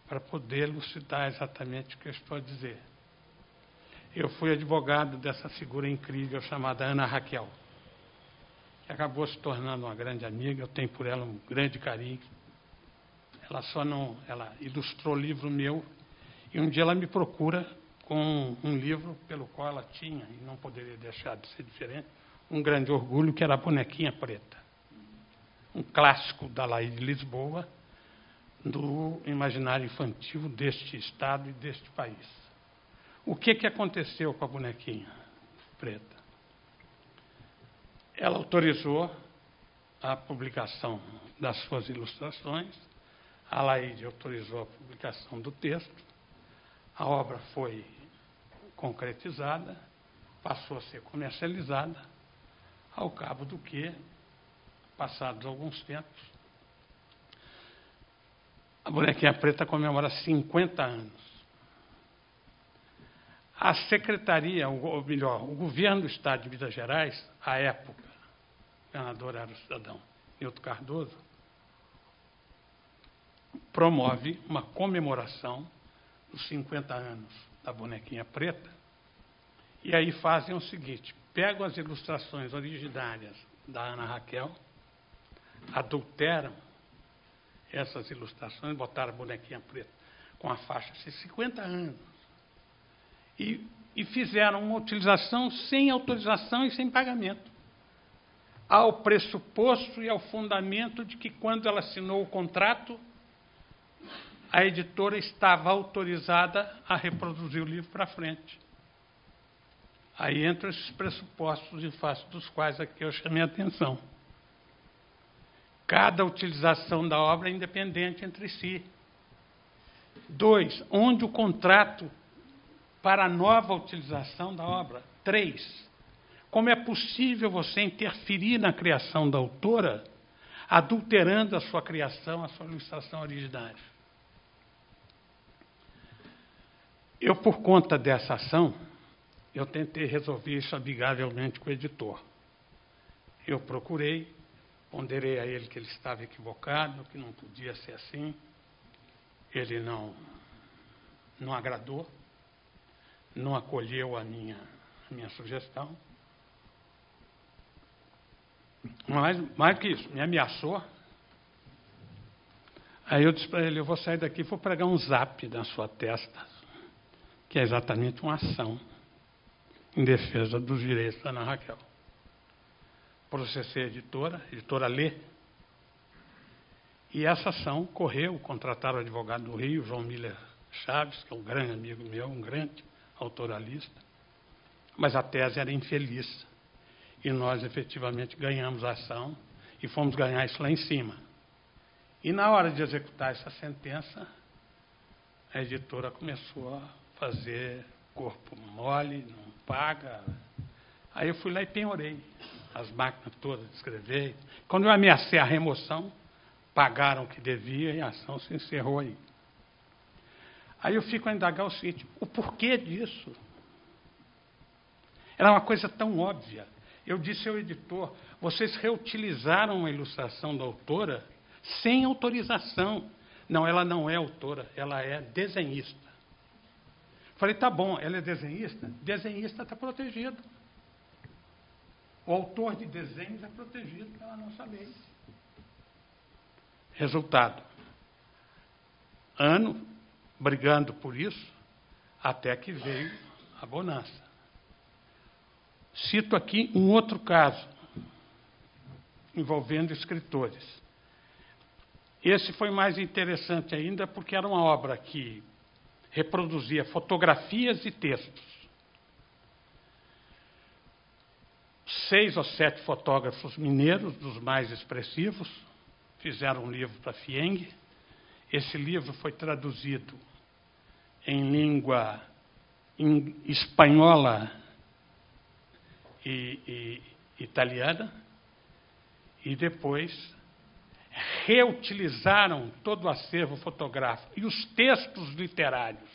para poder elucidar exatamente o que eu estou a dizer. Eu fui advogado dessa figura incrível chamada Ana Raquel, que acabou se tornando uma grande amiga. Eu tenho por ela um grande carinho. Ela ilustrou livro meu, e um dia ela me procura com um livro pelo qual ela tinha, e não poderia deixar de ser diferente, um grande orgulho, que era a Bonequinha Preta. Um clássico da Laís de Lisboa, do imaginário infantil deste estado e deste país. O que aconteceu com a Bonequinha Preta? Ela autorizou a publicação das suas ilustrações, a Laís autorizou a publicação do texto, a obra foi concretizada, passou a ser comercializada, ao cabo do que, passados alguns tempos, a Bonequinha Preta comemora 50 anos. A secretaria, ou melhor, o governo do Estado de Minas Gerais, à época, o governador era o cidadão Nilton Cardoso, promove uma comemoração dos 50 anos da Bonequinha Preta, e aí fazem o seguinte: pegam as ilustrações originárias da Ana Raquel, adulteram essas ilustrações, botaram a Bonequinha Preta com a faixa de 50 anos, e fizeram uma utilização sem autorização e sem pagamento, ao pressuposto e ao fundamento de que, quando ela assinou o contrato, a editora estava autorizada a reproduzir o livro para frente. Aí entram esses pressupostos, em face dos quais aqui eu chamei a atenção. Cada utilização da obra é independente entre si. 2, onde o contrato para a nova utilização da obra. 3, como é possível você interferir na criação da autora, adulterando a sua criação, a sua ilustração originária? Eu, por conta dessa ação, eu tentei resolver isso amigavelmente com o editor. Eu procurei, ponderei a ele que ele estava equivocado, que não podia ser assim. Ele não agradou. não acolheu a minha sugestão. Mas, mais do que isso, me ameaçou. Aí eu disse para ele, eu vou sair daqui e vou pregar um zap na sua testa, que é exatamente uma ação em defesa dos direitos da Ana Raquel. Processei a editora Lê, e essa ação correu, contrataram o advogado do Rio, João Miller Chaves, que é um grande amigo meu, um grande autoralista, mas a tese era infeliz. E nós, efetivamente, ganhamos a ação e fomos ganhar isso lá em cima. E, na hora de executar essa sentença, a editora começou a fazer corpo mole, não paga. Aí eu fui lá e penhorei as máquinas todas de escrever. Quando eu ameacei a remoção, pagaram o que devia e a ação se encerrou aí. Aí eu fico a indagar o seguinte, o porquê disso? Era uma coisa tão óbvia. Eu disse ao editor, vocês reutilizaram a ilustração da autora sem autorização. Não, ela não é autora, ela é desenhista. Falei, tá bom, ela é desenhista? Desenhista está protegido. O autor de desenhos é protegido pela nossa lei. Resultado, ano brigando por isso, até que veio a bonança. Cito aqui um outro caso, envolvendo escritores. Esse foi mais interessante ainda, porque era uma obra que reproduzia fotografias e textos. 6 ou 7 fotógrafos mineiros, dos mais expressivos, fizeram um livro para a FIENG. Esse livro foi traduzido em língua espanhola e italiana, e depois reutilizaram todo o acervo fotográfico e os textos literários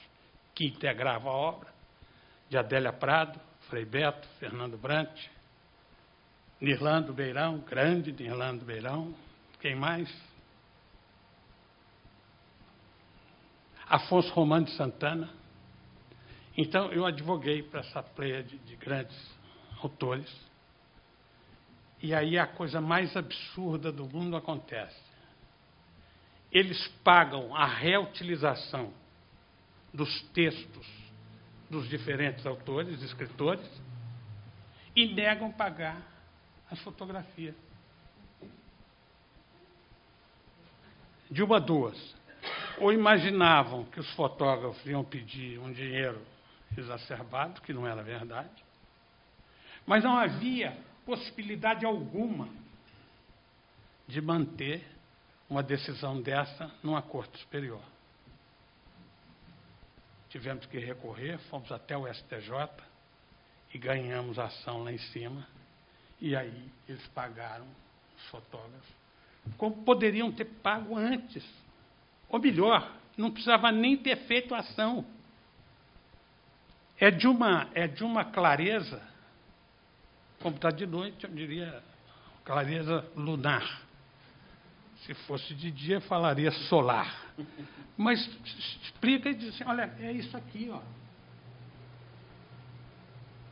que integravam a obra, de Adélia Prado, Frei Beto, Fernando Brant, Nirlando Beirão, grande Nirlando Beirão, quem mais? Afonso Romano de Santana. Então, eu advoguei para essa pleia de grandes autores. E aí a coisa mais absurda do mundo acontece. Eles pagam a reutilização dos textos dos diferentes autores, escritores, e negam pagar as fotografias. De uma duas. Ou imaginavam que os fotógrafos iam pedir um dinheiro exacerbado, que não era verdade, mas não havia possibilidade alguma de manter uma decisão dessa numa corte superior. Tivemos que recorrer, fomos até o STJ e ganhamos a ação lá em cima, e aí eles pagaram os fotógrafos, como poderiam ter pago antes. Ou melhor, não precisava nem ter feito a ação. É de uma clareza, como está de noite, eu diria clareza lunar. Se fosse de dia, falaria solar. Mas explica e diz assim, olha, é isso aqui, ó.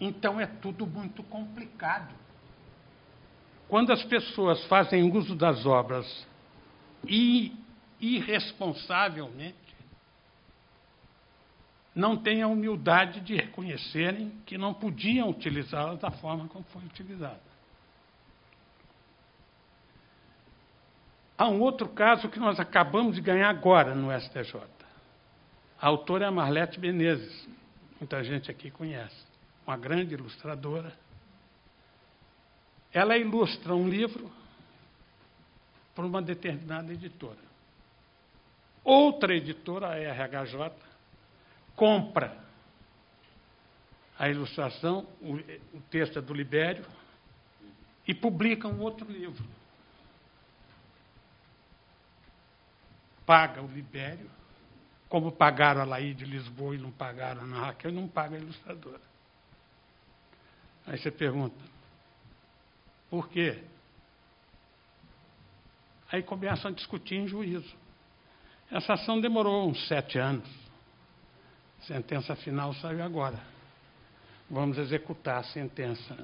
Então é tudo muito complicado. Quando as pessoas fazem uso das obras irresponsavelmente, não têm a humildade de reconhecerem que não podiam utilizá-las da forma como foi utilizada. Há um outro caso que nós acabamos de ganhar agora no STJ. A autora é a Marlete Menezes, muita gente aqui conhece, uma grande ilustradora. Ela ilustra um livro por uma determinada editora. Outra editora, a RHJ, compra a ilustração, o texto é do Libério, e publica um outro livro. Paga o Libério, como pagaram a Laí de Lisboa e não pagaram a Ana Raquel, não paga a ilustradora. Aí você pergunta, por quê? Aí começam a discutir em juízo. Essa ação demorou uns 7 anos. A sentença final saiu agora. vamos executar a sentença,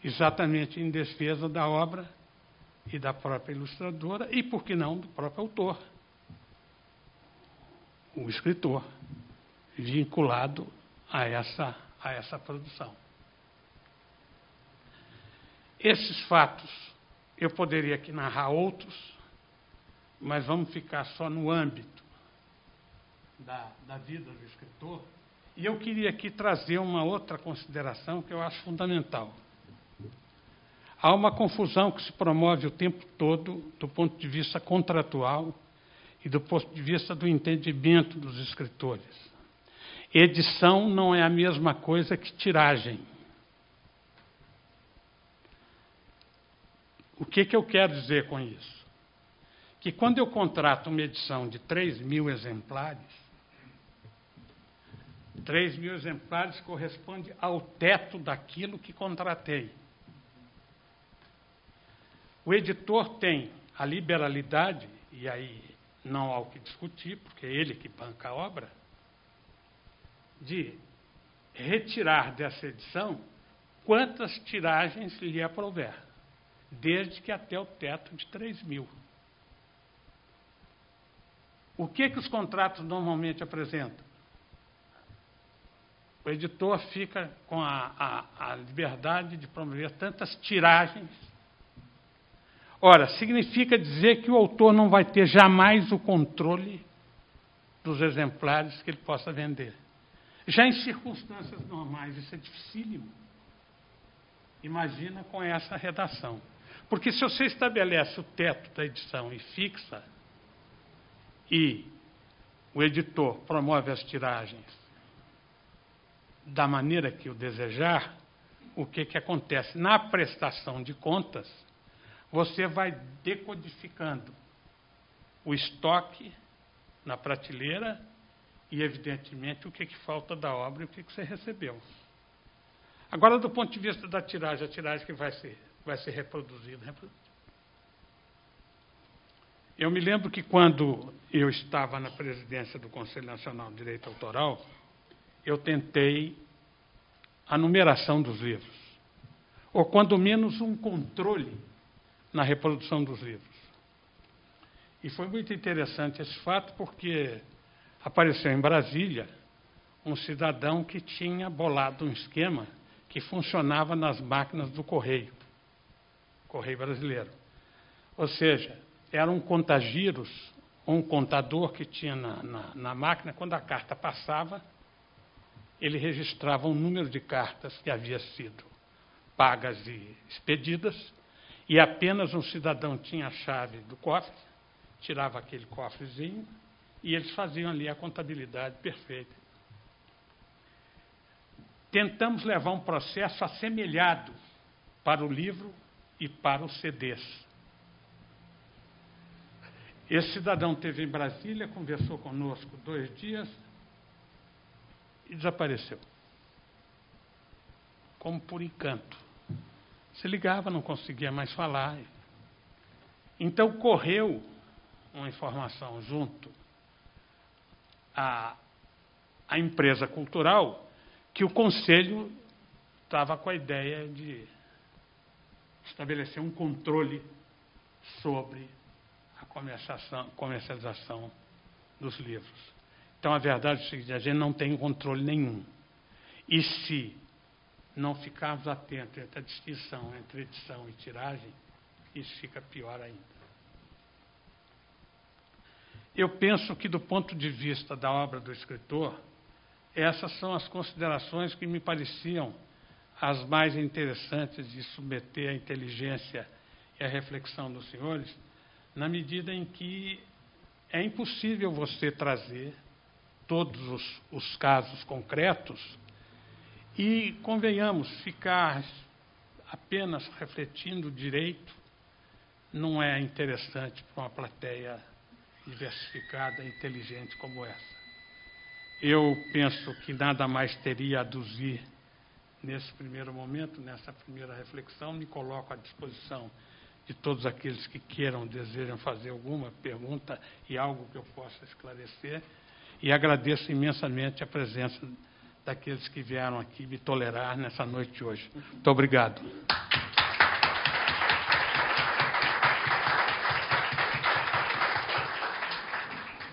exatamente em defesa da obra e da própria ilustradora, e, por que não, do próprio autor, o escritor, vinculado a essa produção. Esses fatos, eu poderia aqui narrar outros, mas vamos ficar só no âmbito da vida do escritor. E eu queria aqui trazer uma outra consideração que eu acho fundamental. Há uma confusão que se promove o tempo todo do ponto de vista contratual e do ponto de vista do entendimento dos escritores. Edição não é a mesma coisa que tiragem. O que eu quero dizer com isso? Que quando eu contrato uma edição de 3.000 exemplares, 3.000 exemplares corresponde ao teto daquilo que contratei. O editor tem a liberalidade, e aí não há o que discutir, porque é ele que banca a obra, de retirar dessa edição quantas tiragens lhe aprouver, desde que até o teto de 3.000. O que os contratos normalmente apresentam? O editor fica com a liberdade de promover tantas tiragens. Ora, significa dizer que o autor não vai ter jamais o controle dos exemplares que ele possa vender. Já em circunstâncias normais, isso é dificílimo. Imagina com essa redação. Porque se você estabelece o teto da edição e fixa, e o editor promove as tiragens da maneira que o desejar, o que acontece? Na prestação de contas, você vai decodificando o estoque na prateleira e, evidentemente, o que falta da obra e o que você recebeu. Agora, do ponto de vista da tiragem, a tiragem que vai ser reproduzida. Eu me lembro que quando eu estava na presidência do Conselho Nacional de Direito Autoral, eu tentei a numeração dos livros, ou quando menos um controle na reprodução dos livros. E foi muito interessante esse fato, porque apareceu em Brasília um cidadão que tinha bolado um esquema que funcionava nas máquinas do Correio Brasileiro. Ou seja, era um contagiros, um contador que tinha na máquina, quando a carta passava, ele registrava o número de cartas que havia sido pagas e expedidas, e apenas um cidadão tinha a chave do cofre, tirava aquele cofrezinho, e eles faziam ali a contabilidade perfeita. Tentamos levar um processo assemelhado para o livro e para os CDs. Esse cidadão esteve em Brasília, conversou conosco 2 dias e desapareceu. Como por encanto. Se ligava, não conseguia mais falar. Então, correu uma informação junto à empresa cultural que o Conselho estava com a ideia de estabelecer um controle sobre a comercialização dos livros. Então, a verdade é o seguinte: a gente não tem controle nenhum. E se não ficarmos atentos entre a distinção entre edição e tiragem, isso fica pior ainda. Eu penso que, do ponto de vista da obra do escritor, essas são as considerações que me pareciam as mais interessantes de submeter à inteligência e à reflexão dos senhores, na medida em que é impossível você trazer todos os casos concretos e, convenhamos, ficar apenas refletindo direito não é interessante para uma plateia diversificada e inteligente como essa. Eu penso que nada mais teria a aduzir nesse primeiro momento, nessa primeira reflexão. Me coloco à disposição de todos aqueles que queiram, desejam fazer alguma pergunta e algo que eu possa esclarecer. E agradeço imensamente a presença daqueles que vieram aqui me tolerar nessa noite de hoje. Muito obrigado.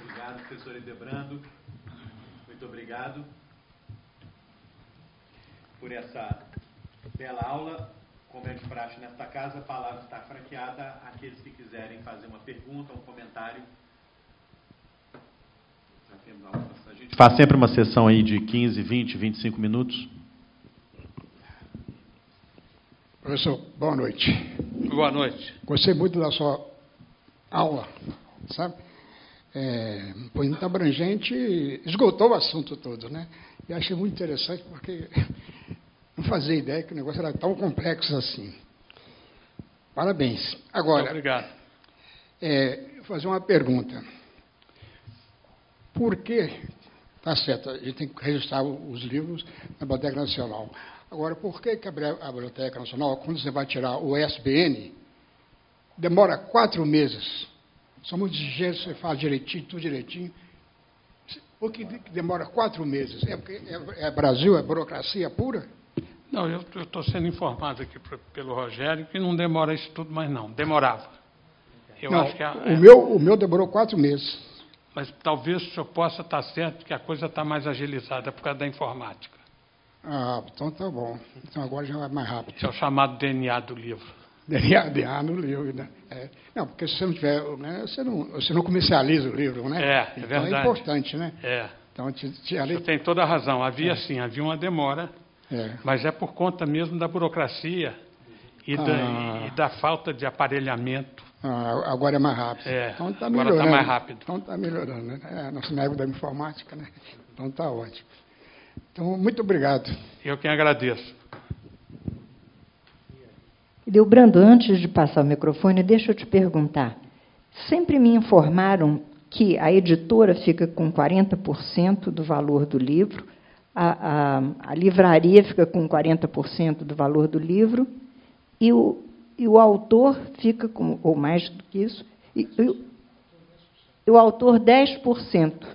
Obrigado, professor Edebrando. Muito obrigado por essa bela aula. Como é de praxe nesta casa, a palavra está franqueada àqueles que quiserem fazer uma pergunta, um comentário. A gente faz sempre uma sessão aí de 15, 20, 25 minutos. Professor, boa noite. Boa noite. Gostei muito da sua aula, sabe? Foi muito abrangente e esgotou o assunto todo, né? E achei muito interessante porque não fazia ideia que o negócio era tão complexo assim. Parabéns. Agora, Muito obrigado. Vou fazer uma pergunta. Por que, tá certo, a gente tem que registrar os livros na Biblioteca Nacional. Agora, por que a Biblioteca Nacional, quando você vai tirar o SBN, demora 4 meses? São muitos dias, você faz direitinho, tudo direitinho. Por que demora 4 meses? É porque é Brasil, é burocracia pura? Não, eu estou sendo informado aqui pelo Rogério que não demora isso tudo, mas não, demorava. Eu não, acho que o meu demorou 4 meses. Mas talvez o senhor possa estar certo que a coisa está mais agilizada por causa da informática. Ah, então tá bom. Então agora já vai mais rápido. É o chamado DNA do livro. DNA no livro, né? Não, porque se você não tiver, né, você não comercializa o livro, né? É então verdade. É importante, né? Então, ali... Você tem toda a razão. Havia sim, havia uma demora, mas é por conta mesmo da burocracia e da falta de aparelhamento. Agora é mais rápido. Então está melhorando. Agora está mais rápido. Então está melhorando, né? Nosso médico da informática, né? Então está ótimo. Então, muito obrigado. Eu que agradeço. Edebrando, antes de passar o microfone, deixa eu te perguntar. Sempre me informaram que a editora fica com 40% do valor do livro, a livraria fica com 40% do valor do livro, e o autor fica com, ou mais do que isso, e o autor 10%.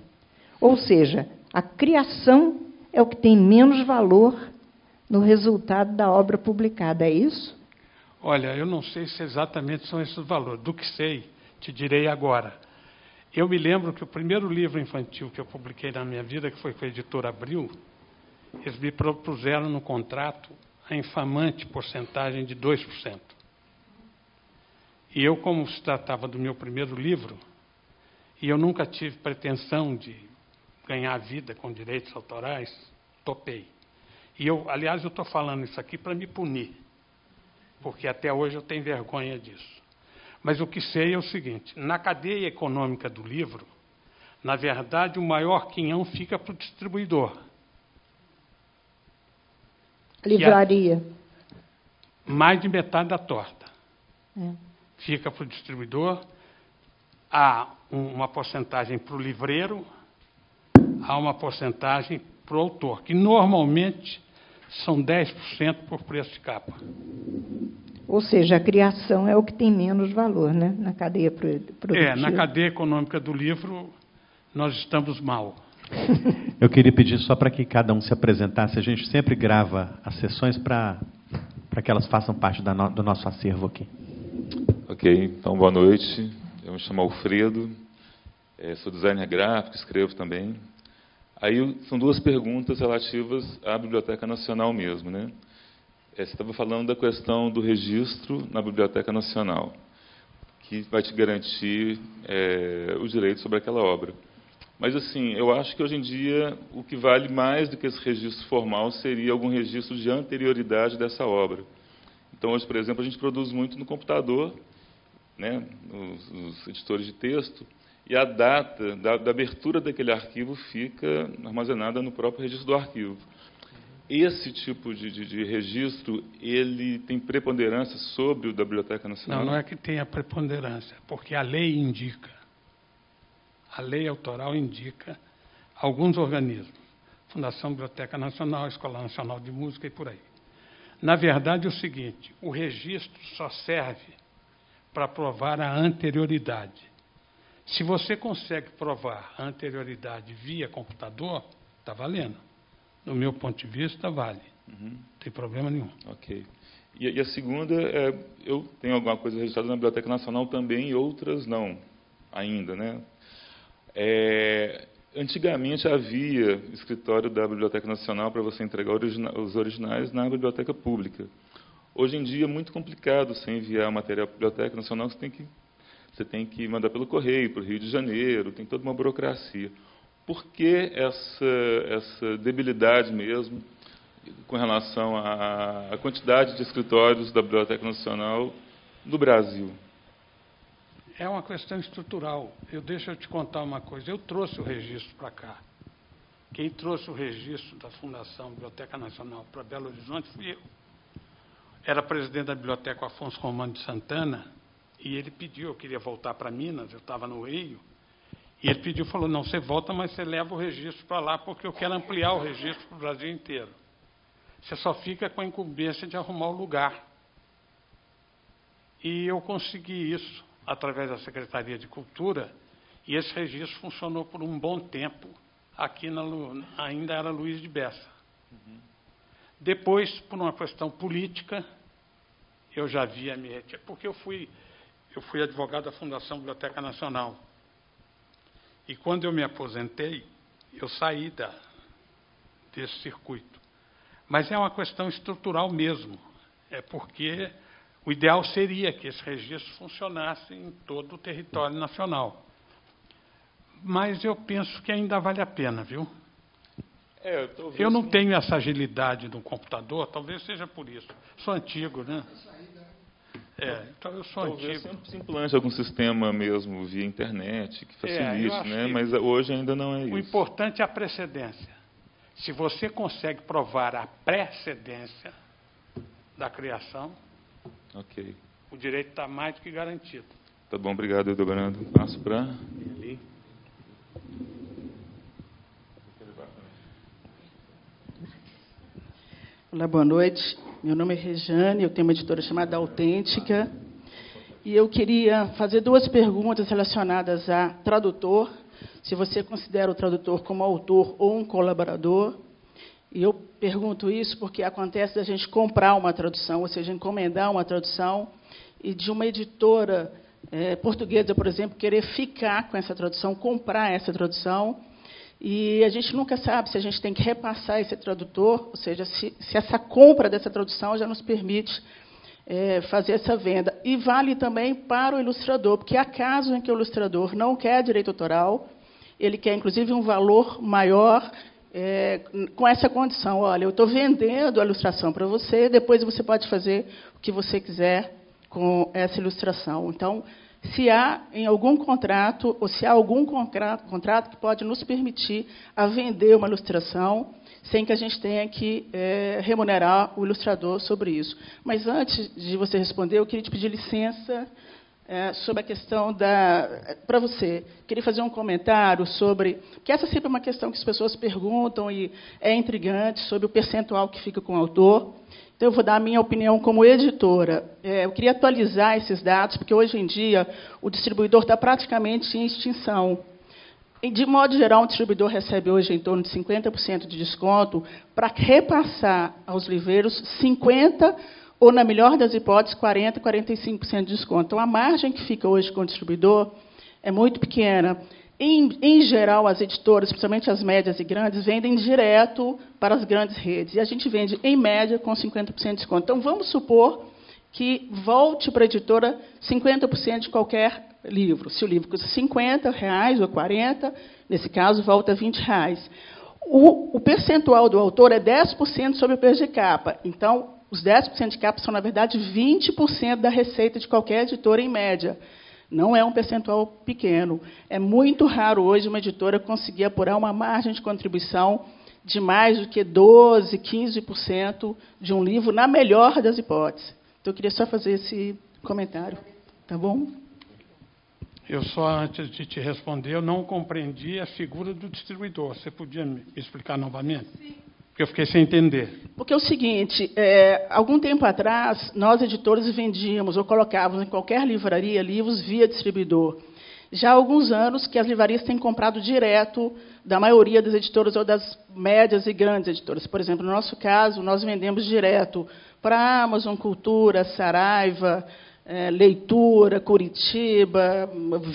Ou seja, a criação é o que tem menos valor no resultado da obra publicada, é isso? Olha, eu não sei se exatamente são esses valores. Do que sei, te direi agora. Eu me lembro que o primeiro livro infantil que eu publiquei na minha vida, que foi com a editora Abril, eles me propuseram no contrato a infamante porcentagem de 2%. E eu, como se tratava do meu primeiro livro, e eu nunca tive pretensão de ganhar vida com direitos autorais, topei. E eu, aliás, eu estou falando isso aqui para me punir, porque até hoje eu tenho vergonha disso. Mas o que sei é o seguinte, na cadeia econômica do livro, na verdade, o maior quinhão fica para o distribuidor. Livraria. Mais de metade da torta. Fica para o distribuidor, há uma porcentagem para o livreiro, há uma porcentagem para o autor, que normalmente são 10% por preço de capa. Ou seja, a criação é o que tem menos valor, né, na cadeia produtiva. Na cadeia econômica do livro, nós estamos mal. Eu queria pedir só para que cada um se apresentasse. A gente sempre grava as sessões para que elas façam parte do nosso acervo aqui. Ok, então boa noite. Eu me chamo Alfredo, sou designer gráfico, escrevo também. Aí são 2 perguntas relativas à Biblioteca Nacional mesmo, né? Você estava falando da questão do registro na Biblioteca Nacional, que vai te garantir o direito sobre aquela obra. Mas, assim, eu acho que hoje em dia o que vale mais do que esse registro formal seria algum registro de anterioridade dessa obra. Então, hoje, por exemplo, a gente produz muito no computador, né, nos editores de texto, e a data da abertura daquele arquivo fica armazenada no próprio registro do arquivo. Esse tipo de registro, ele tem preponderância sobre o da Biblioteca Nacional? Não é que tenha preponderância, porque a lei indica, a lei autoral indica alguns organismos, Fundação Biblioteca Nacional, Escola Nacional de Música e por aí. Na verdade, é o seguinte, o registro só serve para provar a anterioridade. Se você consegue provar a anterioridade via computador, está valendo. do meu ponto de vista, vale. Uhum. Não tem problema nenhum. Ok. E a segunda é, eu tenho alguma coisa registrada na Biblioteca Nacional também e outras não, ainda, né? Antigamente havia escritório da Biblioteca Nacional para você entregar os originais na Biblioteca Pública. Hoje em dia é muito complicado você enviar material para a Biblioteca Nacional, você tem que mandar pelo correio para o Rio de Janeiro, tem toda uma burocracia. Por que essa debilidade mesmo com relação à quantidade de escritórios da Biblioteca Nacional no Brasil? É uma questão estrutural. Deixa eu te contar uma coisa. Eu trouxe o registro para cá. Quem trouxe o registro da Fundação Biblioteca Nacional para Belo Horizonte fui eu. Era presidente da biblioteca Afonso Romano de Santana, e ele pediu, eu queria voltar para Minas, eu estava no Rio, e ele pediu, falou, não, você volta, mas você leva o registro para lá, porque eu quero ampliar o registro para o Brasil inteiro. Você só fica com a incumbência de arrumar o lugar. E eu consegui isso através da Secretaria de Cultura, e esse registro funcionou por um bom tempo, aqui ainda era Luiz de Bessa. Uhum. Depois, por uma questão política, eu já havia me retirado, porque eu fui advogado da Fundação Biblioteca Nacional. E quando eu me aposentei, eu saí desse circuito. Mas é uma questão estrutural mesmo. É porque o ideal seria que esse registro funcionasse em todo o território nacional. Mas eu penso que ainda vale a pena, viu? Eu não tenho essa agilidade no computador, talvez seja por isso. Sou antigo, né? Então eu sou talvez antigo. Sempre se implante algum sistema mesmo via internet que facilite, né? Mas hoje ainda não é isso. O importante é a precedência. Se você consegue provar a precedência da criação, ok, o direito está mais do que garantido. Tá bom, obrigado, Edobrando. Passo para ali. Olá, boa noite. Meu nome é Rejane, eu tenho uma editora chamada Autêntica, e eu queria fazer duas perguntas relacionadas a tradutor, se você considera o tradutor como autor ou um colaborador. E eu pergunto isso porque acontece da gente comprar uma tradução, ou seja, encomendar uma tradução, e de uma editora portuguesa, por exemplo, querer ficar com essa tradução, comprar essa tradução, e a gente nunca sabe se a gente tem que repassar esse tradutor, ou seja, se essa compra dessa tradução já nos permite fazer essa venda. E vale também para o ilustrador, porque há casos em que o ilustrador não quer direito autoral, ele quer, inclusive, um valor maior com essa condição. Olha, eu estou vendendo a ilustração para você, depois você pode fazer o que você quiser com essa ilustração. Então, se há em algum contrato, ou se há algum contrato que pode nos permitir a vender uma ilustração, sem que a gente tenha que remunerar o ilustrador sobre isso. Mas, antes de você responder, eu queria te pedir licença sobre a questão para você. Queria fazer um comentário sobre... Porque essa sempre é uma questão que as pessoas perguntam e é intrigante, sobre o percentual que fica com o autor. Então, eu vou dar a minha opinião como editora. Eu queria atualizar esses dados, porque, hoje em dia, o distribuidor está praticamente em extinção. E, de modo geral, um distribuidor recebe hoje em torno de 50% de desconto para repassar aos livreiros 50%, ou, na melhor das hipóteses, 40%, 45% de desconto. Então, a margem que fica hoje com o distribuidor é muito pequena. Em geral, as editoras, principalmente as médias e grandes, vendem direto para as grandes redes. E a gente vende, em média, com 50% de desconto. Então, vamos supor que volte para a editora 50% de qualquer livro. Se o livro custa R$50 ou R$40, nesse caso, volta R$20. O percentual do autor é 10% sobre o preço de capa. Então, os 10% de capa são, na verdade, 20% da receita de qualquer editora, em média. Não é um percentual pequeno. É muito raro hoje uma editora conseguir apurar uma margem de contribuição de mais do que 12%, 15% de um livro, na melhor das hipóteses. Então, eu queria só fazer esse comentário. Tá bom? Eu só, antes de te responder, eu não compreendi a figura do distribuidor. Você podia me explicar novamente? Sim. Porque eu fiquei sem entender. Porque é o seguinte, algum tempo atrás, nós, editores, vendíamos ou colocávamos em qualquer livraria livros via distribuidor. Já há alguns anos que as livrarias têm comprado direto da maioria das editoras ou das médias e grandes editoras. Por exemplo, no nosso caso, nós vendemos direto para a Amazon Cultura, Saraiva, Leitura, Curitiba,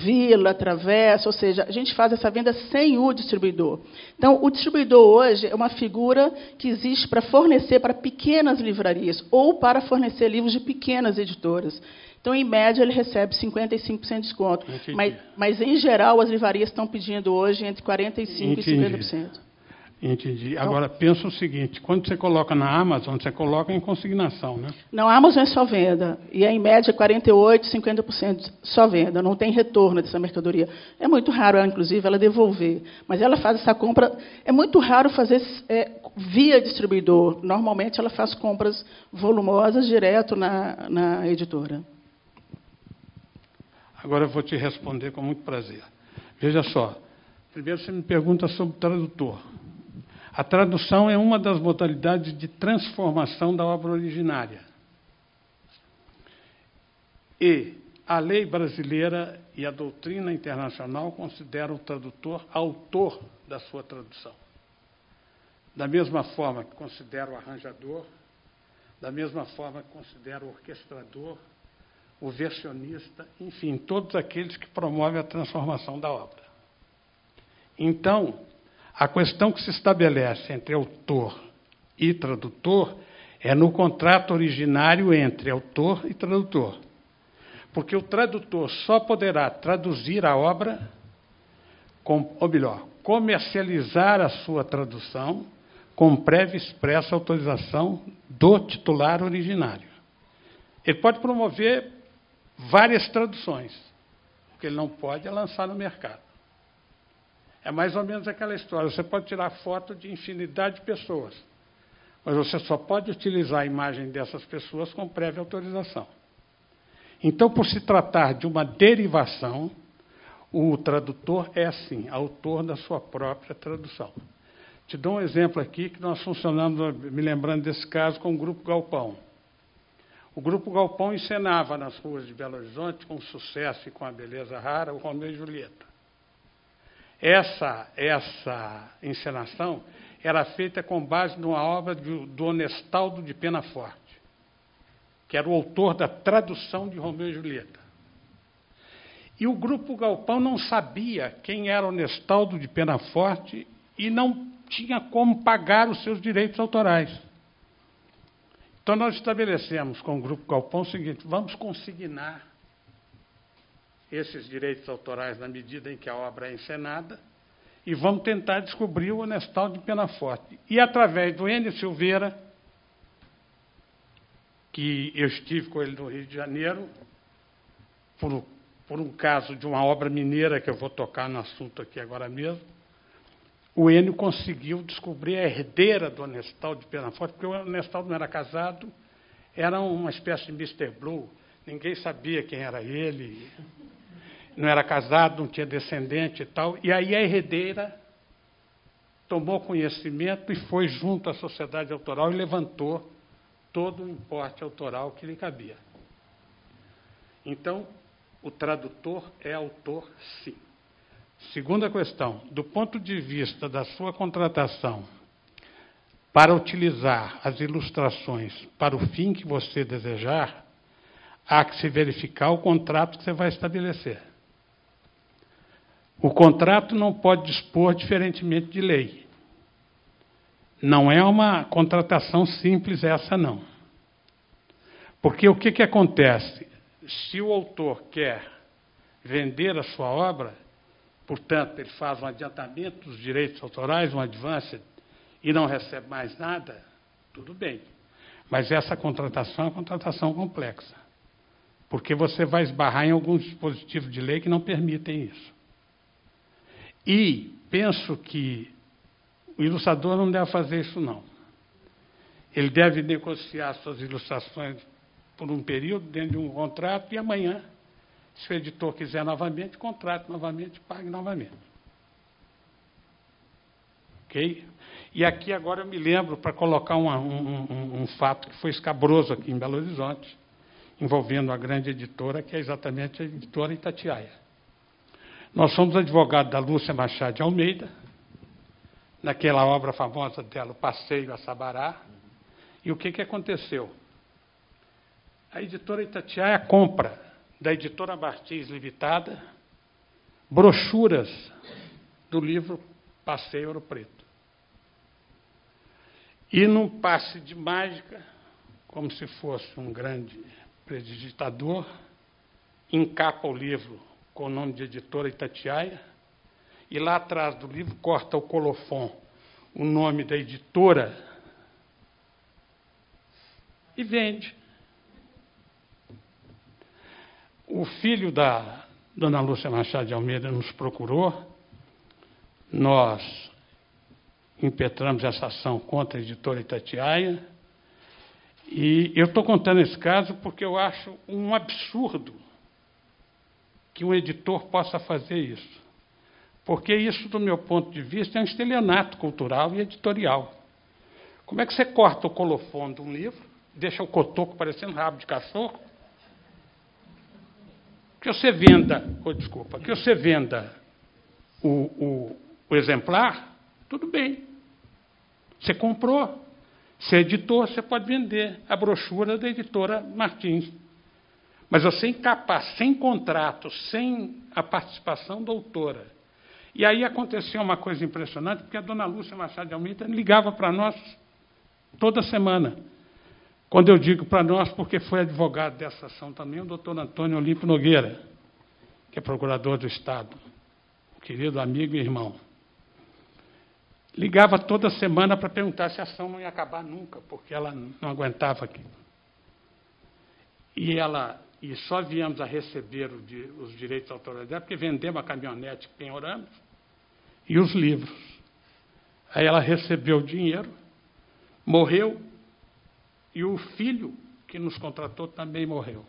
Vila, Travessa, ou seja, a gente faz essa venda sem o distribuidor. Então, o distribuidor hoje é uma figura que existe para fornecer para pequenas livrarias ou para fornecer livros de pequenas editoras. Então, em média, ele recebe 55% de desconto. Mas, em geral, as livrarias estão pedindo hoje entre 45% e 50%. Entendi. Agora, pensa o seguinte, quando você coloca na Amazon, você coloca em consignação, né? Não, a Amazon é só venda. E, em média, 48%, 50% só venda. Não tem retorno dessa mercadoria. É muito raro, inclusive, ela devolver. Mas ela faz essa compra... É muito raro fazer via distribuidor. Normalmente, ela faz compras volumosas direto na editora. Agora eu vou te responder com muito prazer. Veja só. Primeiro, você me pergunta sobre o tradutor. A tradução é uma das modalidades de transformação da obra originária. E a lei brasileira e a doutrina internacional consideram o tradutor autor da sua tradução. Da mesma forma que considera o arranjador, da mesma forma que considera o orquestrador, o versionista, enfim, todos aqueles que promovem a transformação da obra. Então, a questão que se estabelece entre autor e tradutor é no contrato originário entre autor e tradutor. Porque o tradutor só poderá traduzir a obra, ou melhor, comercializar a sua tradução com prévia e expressa autorização do titular originário. Ele pode promover várias traduções. O que ele não pode é lançar no mercado. É mais ou menos aquela história. Você pode tirar foto de infinidade de pessoas, mas você só pode utilizar a imagem dessas pessoas com prévia autorização. Então, por se tratar de uma derivação, o tradutor é, sim, autor da sua própria tradução. Te dou um exemplo aqui que nós funcionamos, me lembrando desse caso, com o Grupo Galpão. O Grupo Galpão encenava nas ruas de Belo Horizonte, com sucesso e com a beleza rara, o Romeu e Julieta. Essa encenação era feita com base numa obra do Honestaldo de Penaforte, que era o autor da tradução de Romeu e Julieta. E o Grupo Galpão não sabia quem era Honestaldo de Penaforte e não tinha como pagar os seus direitos autorais. Então, nós estabelecemos com o Grupo Galpão o seguinte: vamos consignar esses direitos autorais na medida em que a obra é encenada e vamos tentar descobrir o Honestaldo de Penaforte. E, através do Enio Silveira, que eu estive com ele no Rio de Janeiro, por um caso de uma obra mineira, que eu vou tocar no assunto aqui agora mesmo, o Enio conseguiu descobrir a herdeira do Honestaldo de Penaforte, porque o Honestaldo não era casado, era uma espécie de Mr. Blue, ninguém sabia quem era ele, não era casado, não tinha descendente e tal, e aí a herdeira tomou conhecimento e foi junto à sociedade autoral e levantou todo o importe autoral que lhe cabia. Então, o tradutor é autor, sim. Segunda questão, do ponto de vista da sua contratação para utilizar as ilustrações para o fim que você desejar, há que se verificar o contrato que você vai estabelecer. O contrato não pode dispor diferentemente de lei. Não é uma contratação simples essa, não. Porque o que acontece? Se o autor quer vender a sua obra, portanto, ele faz um adiantamento dos direitos autorais, um advance, e não recebe mais nada, tudo bem. Mas essa contratação é uma contratação complexa, porque você vai esbarrar em alguns dispositivos de lei que não permitem isso. E penso que o ilustrador não deve fazer isso, não. Ele deve negociar suas ilustrações por um período, dentro de um contrato, e amanhã, se o editor quiser novamente, contrate novamente, pague novamente. Ok? E aqui agora eu me lembro, para colocar um fato que foi escabroso aqui em Belo Horizonte, envolvendo a grande editora, que é exatamente a editora Itatiaia. Nós somos advogados da Lúcia Machado de Almeida, naquela obra famosa dela, O Passeio a Sabará. E o que aconteceu? A editora Itatiaia compra da editora Martins Limitada brochuras do livro Passeio Ouro Preto. E, num passe de mágica, como se fosse um grande prestidigitador, encapa o livro com o nome de editora Itatiaia, e lá atrás do livro corta o colofon, o nome da editora, e vende. O filho da dona Lúcia Machado de Almeida nos procurou, nós impetramos essa ação contra a editora Itatiaia, e eu estou contando esse caso porque eu acho um absurdo que um editor possa fazer isso. Porque isso, do meu ponto de vista, é um estelionato cultural e editorial. Como é que você corta o colofone de um livro, deixa o cotoco parecendo rabo de cachorro? Que você venda, que você venda o exemplar, tudo bem. Você comprou, você editou, você pode vender a brochura da editora Martins. Mas você encapar sem contrato, sem a participação da autora. E aí aconteceu uma coisa impressionante, porque a dona Lúcia Machado de Almeida ligava para nós toda semana. Quando eu digo para nós, porque foi advogado dessa ação também, o doutor Antônio Olímpio Nogueira, que é procurador do Estado, um querido amigo e irmão. Ligava toda semana para perguntar se a ação não ia acabar nunca, porque ela não aguentava aquilo. E só viemos a receber os direitos autorais dela, porque vendemos a caminhonete que penhoramos e os livros. Aí ela recebeu o dinheiro, morreu, e o filho que nos contratou também morreu.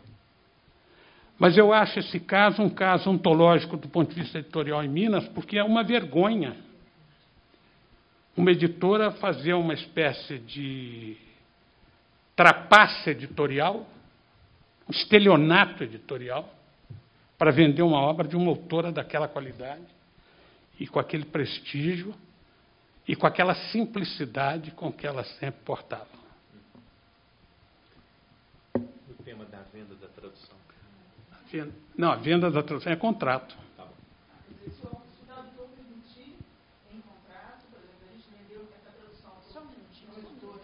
Mas eu acho esse caso um caso ontológico do ponto de vista editorial em Minas, porque é uma vergonha uma editora fazer uma espécie de trapaça editorial, um estelionato editorial, para vender uma obra de uma autora daquela qualidade, e com aquele prestígio, e com aquela simplicidade com que ela sempre portava. O tema da venda da tradução. Não, a venda da tradução é contrato. Tá bom. Se o tradutor permitir, em contrato, por exemplo, a gente vendeu essa tradução. Só um minutinho, o editor.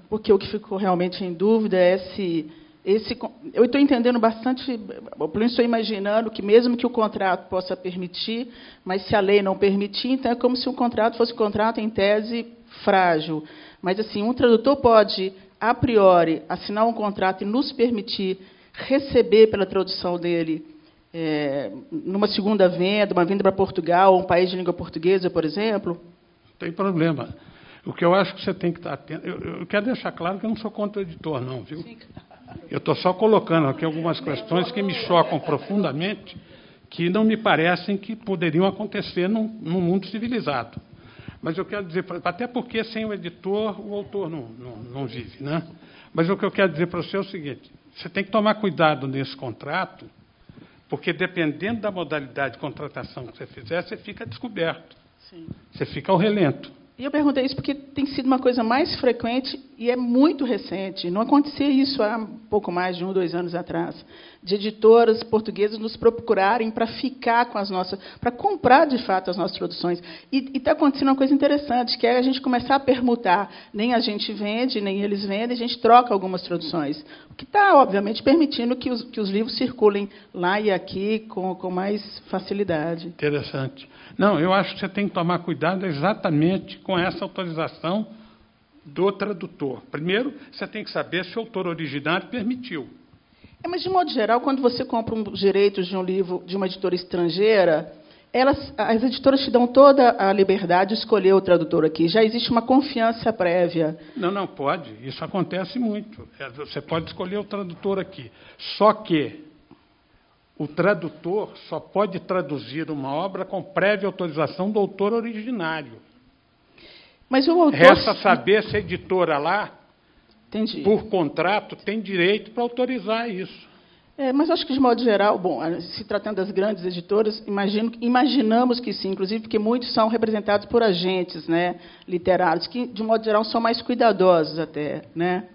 Porque o que ficou realmente em dúvida é se eu estou entendendo bastante, pelo menos estou imaginando que mesmo que o contrato possa permitir, mas se a lei não permitir, então é como se o contrato fosse um contrato em tese frágil. Mas assim, um tradutor pode, a priori, assinar um contrato e nos permitir receber pela tradução dele numa segunda venda, uma venda para Portugal, ou um país de língua portuguesa, por exemplo? Não tem problema. O que eu acho que você tem que estar atento... Eu quero deixar claro que eu não sou contra o editor, não, viu? Sim. Eu estou só colocando aqui algumas questões que me chocam profundamente, que não me parecem que poderiam acontecer num mundo civilizado. Mas eu quero dizer, até porque sem o editor, o autor não vive, né? Mas o que eu quero dizer para você é o seguinte: você tem que tomar cuidado nesse contrato, porque dependendo da modalidade de contratação que você fizer, você fica descoberto. Sim. Você fica ao relento. E eu perguntei isso porque tem sido uma coisa mais frequente e é muito recente. Não acontecia isso há pouco mais de 1, 2 anos atrás. De editoras portuguesas nos procurarem para ficar com as nossas... para comprar, de fato, as nossas traduções. E está acontecendo uma coisa interessante, que é a gente começar a permutar. Nem a gente vende, nem eles vendem, a gente troca algumas traduções. O que está, obviamente, permitindo que os livros circulem lá e aqui com mais facilidade. Interessante. Não, eu acho que você tem que tomar cuidado exatamente com essa autorização do tradutor. Primeiro, você tem que saber se o autor originário permitiu. Mas, de modo geral, quando você compra os direitos de um livro de uma editora estrangeira, as editoras te dão toda a liberdade de escolher o tradutor aqui. Já existe uma confiança prévia. Não, pode. Isso acontece muito. Você pode escolher o tradutor aqui. Só que o tradutor só pode traduzir uma obra com prévia autorização do autor originário. Mas o autor... Resta saber se a editora lá, Entendi. por contrato, tem direito para autorizar isso. Mas acho que, de modo geral, bom, se tratando das grandes editoras, imaginamos que sim, inclusive porque muitos são representados por agentes, né, literários, que, de modo geral, são mais cuidadosos até. Né?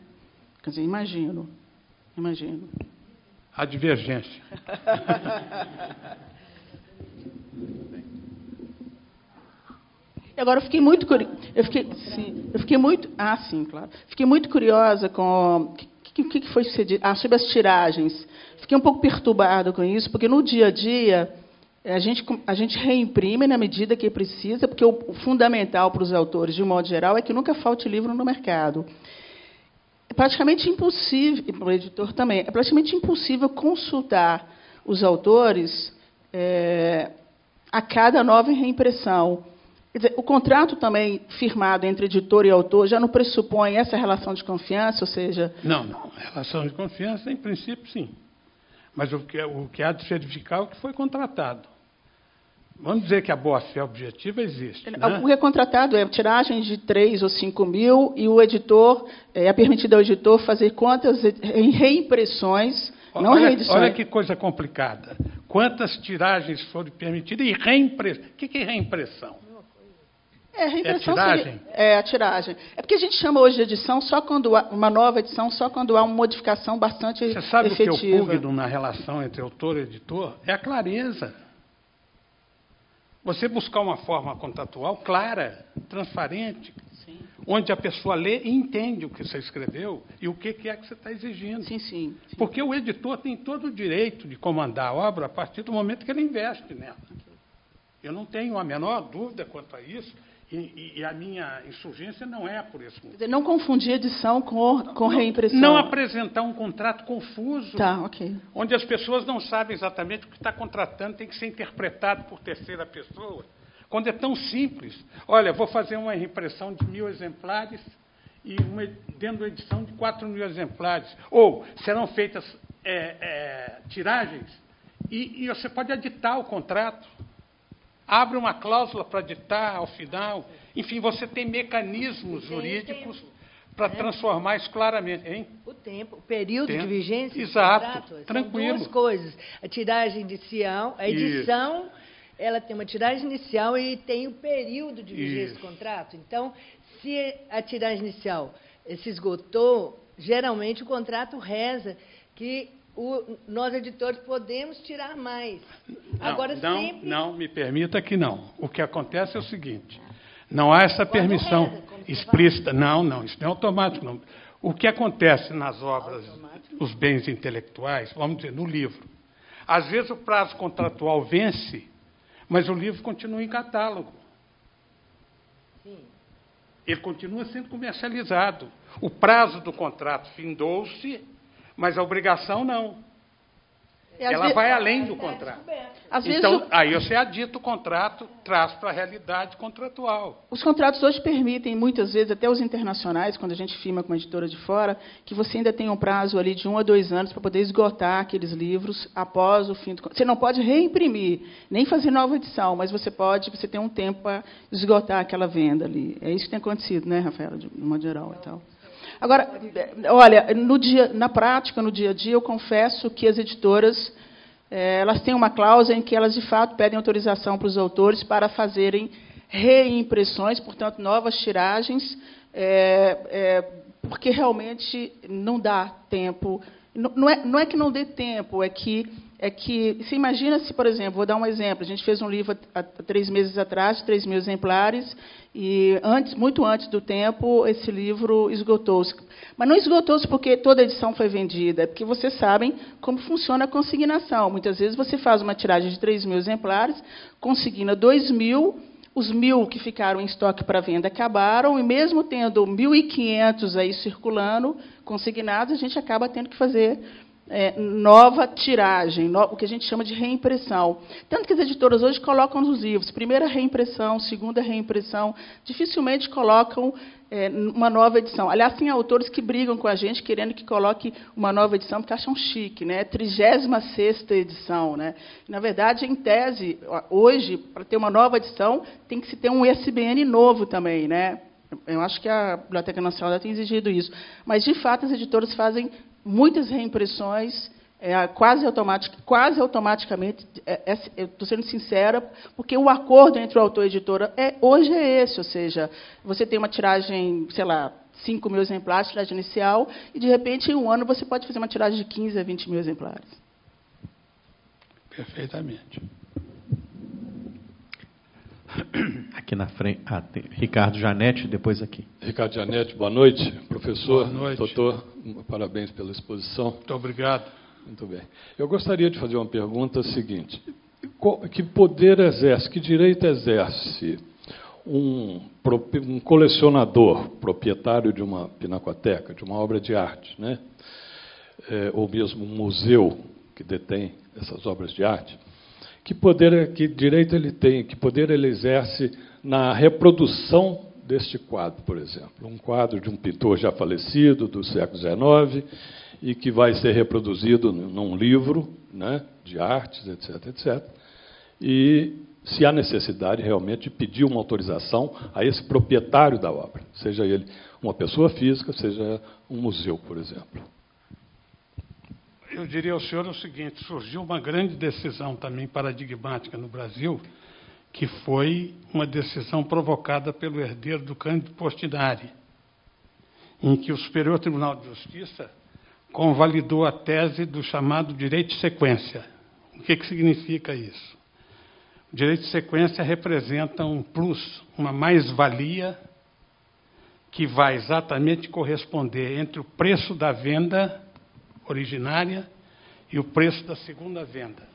Quer dizer, imagino. A divergência. Agora, eu fiquei muito curiosa. Fiquei muito curiosa com o que foi sucedido sobre as tiragens. Fiquei um pouco perturbada com isso, porque no dia a dia a gente reimprime na medida que precisa, porque o fundamental para os autores, de um modo geral, é que nunca falte livro no mercado. É praticamente impossível, e para o editor também, é praticamente impossível consultar os autores a cada nova reimpressão. Quer dizer, o contrato também firmado entre editor e autor já não pressupõe essa relação de confiança, ou seja... Não. Relação de confiança, em princípio, sim. Mas o que há de certificar é o que foi contratado. Vamos dizer que a boa-fé objetiva existe. Né? O que é contratado é tiragem de 3 ou 5 mil e o editor, é permitido ao editor fazer quantas reimpressões, não reedições. Olha que coisa complicada. Quantas tiragens foram permitidas e reimpressão. O que é reimpressão? Reimpressão tiragem? É a tiragem. É porque a gente chama hoje de edição só quando há uma nova edição, só quando há uma modificação bastante efetiva. Você sabe o que eu pugno na relação entre autor e editor? É a clareza. Você buscar uma forma contratual clara, transparente, sim, onde a pessoa lê e entende o que você escreveu e o que é que você está exigindo. Sim. Porque o editor tem todo o direito de comandar a obra a partir do momento que ele investe nela. Eu não tenho a menor dúvida quanto a isso. E a minha insurgência não é por esse motivo. Não confundir edição com reimpressão. Não apresentar um contrato confuso, ok, onde as pessoas não sabem exatamente o que está contratando, tem que ser interpretado por terceira pessoa, quando é tão simples. Olha, vou fazer uma reimpressão de 1.000 exemplares e dentro da edição de 4.000 exemplares. Ou serão feitas tiragens e você pode aditar o contrato. Abre uma cláusula para ditar ao final. Enfim, você tem mecanismos jurídicos para transformar isso claramente. Hein? O período de vigência. Exato, do contrato, tranquilo. São duas coisas. A tiragem inicial, a edição, ela tem uma tiragem inicial e tem o período de vigência do contrato. Então, se a tiragem inicial se esgotou, geralmente o contrato reza que nós, editores, podemos tirar mais. Não, me permita que não. O que acontece é o seguinte, não há essa permissão explícita. Não, isso não é automático. Não. O que acontece nas obras, os bens intelectuais, vamos dizer, no livro, às vezes o prazo contratual vence, mas o livro continua em catálogo. Sim. Ele continua sendo comercializado. O prazo do contrato findou-se, mas a obrigação não. Ela vai além do contrato. Então, aí você adita o contrato, traz para a realidade contratual. Os contratos hoje permitem, muitas vezes, até os internacionais, quando a gente firma com uma editora de fora, que você ainda tem um prazo ali de 1 a 2 anos para poder esgotar aqueles livros após o fim do contrato. Você não pode reimprimir, nem fazer nova edição, mas você tem um tempo para esgotar aquela venda ali. É isso que tem acontecido, né, Rafaela, de modo geral e tal. Agora, olha, na prática, no dia a dia, eu confesso que as editoras elas têm uma cláusula em que elas, de fato, pedem autorização para os autores para fazerem reimpressões, portanto, novas tiragens, porque realmente não dá tempo. Não é que não dê tempo, é que você imagina se, por exemplo, vou dar um exemplo, a gente fez um livro há 3 meses atrás, 3.000 exemplares, e muito antes do tempo, esse livro esgotou-se. Mas não esgotou-se porque toda a edição foi vendida, é porque vocês sabem como funciona a consignação. Muitas vezes você faz uma tiragem de 3.000 exemplares, consigna 2.000, os 1.000 que ficaram em estoque para venda acabaram, e mesmo tendo 1.500 aí circulando, consignados, a gente acaba tendo que fazer nova tiragem, o que a gente chama de reimpressão. Tanto que as editoras hoje colocam nos livros, primeira reimpressão, segunda reimpressão, dificilmente colocam uma nova edição. Aliás, tem autores que brigam com a gente, querendo que coloque uma nova edição, porque acham chique, né? 36ª edição. Né? Na verdade, em tese, hoje, para ter uma nova edição, tem que se ter um ISBN novo também. Né? Eu acho que a Biblioteca Nacional tem exigido isso. Mas, de fato, as editoras fazem muitas reimpressões quase automaticamente, eu estou sendo sincera, porque o acordo entre o autor e a editora hoje é esse, ou seja, você tem uma tiragem, sei lá, 5 mil exemplares, tiragem inicial, e, de repente, em um ano, você pode fazer uma tiragem de 15 a 20 mil exemplares. Perfeitamente. Aqui na frente, tem Ricardo Janete, depois aqui. Ricardo Janete, boa noite. Professor, boa noite. doutor, parabéns pela exposição. Muito obrigado. Muito bem. Eu gostaria de fazer uma pergunta seguinte. Que poder exerce, que direito exerce um colecionador, proprietário de uma pinacoteca, de uma obra de arte, né? Ou mesmo um museu que detém essas obras de arte? Que direito ele tem, que poder ele exerce na reprodução deste quadro, por exemplo? Um quadro de um pintor já falecido, do século XIX, e que vai ser reproduzido num livro, né, de artes, etc., etc. E se há necessidade realmente de pedir uma autorização a esse proprietário da obra, seja ele uma pessoa física, seja um museu, por exemplo. Eu diria ao senhor o seguinte: surgiu uma grande decisão também paradigmática no Brasil, que foi uma decisão provocada pelo herdeiro do Cândido Portinari, em que o Superior Tribunal de Justiça convalidou a tese do chamado direito de sequência. O que significa isso? O direito de sequência representa um plus, uma mais-valia, que vai exatamente corresponder entre o preço da venda originária e o preço da segunda venda.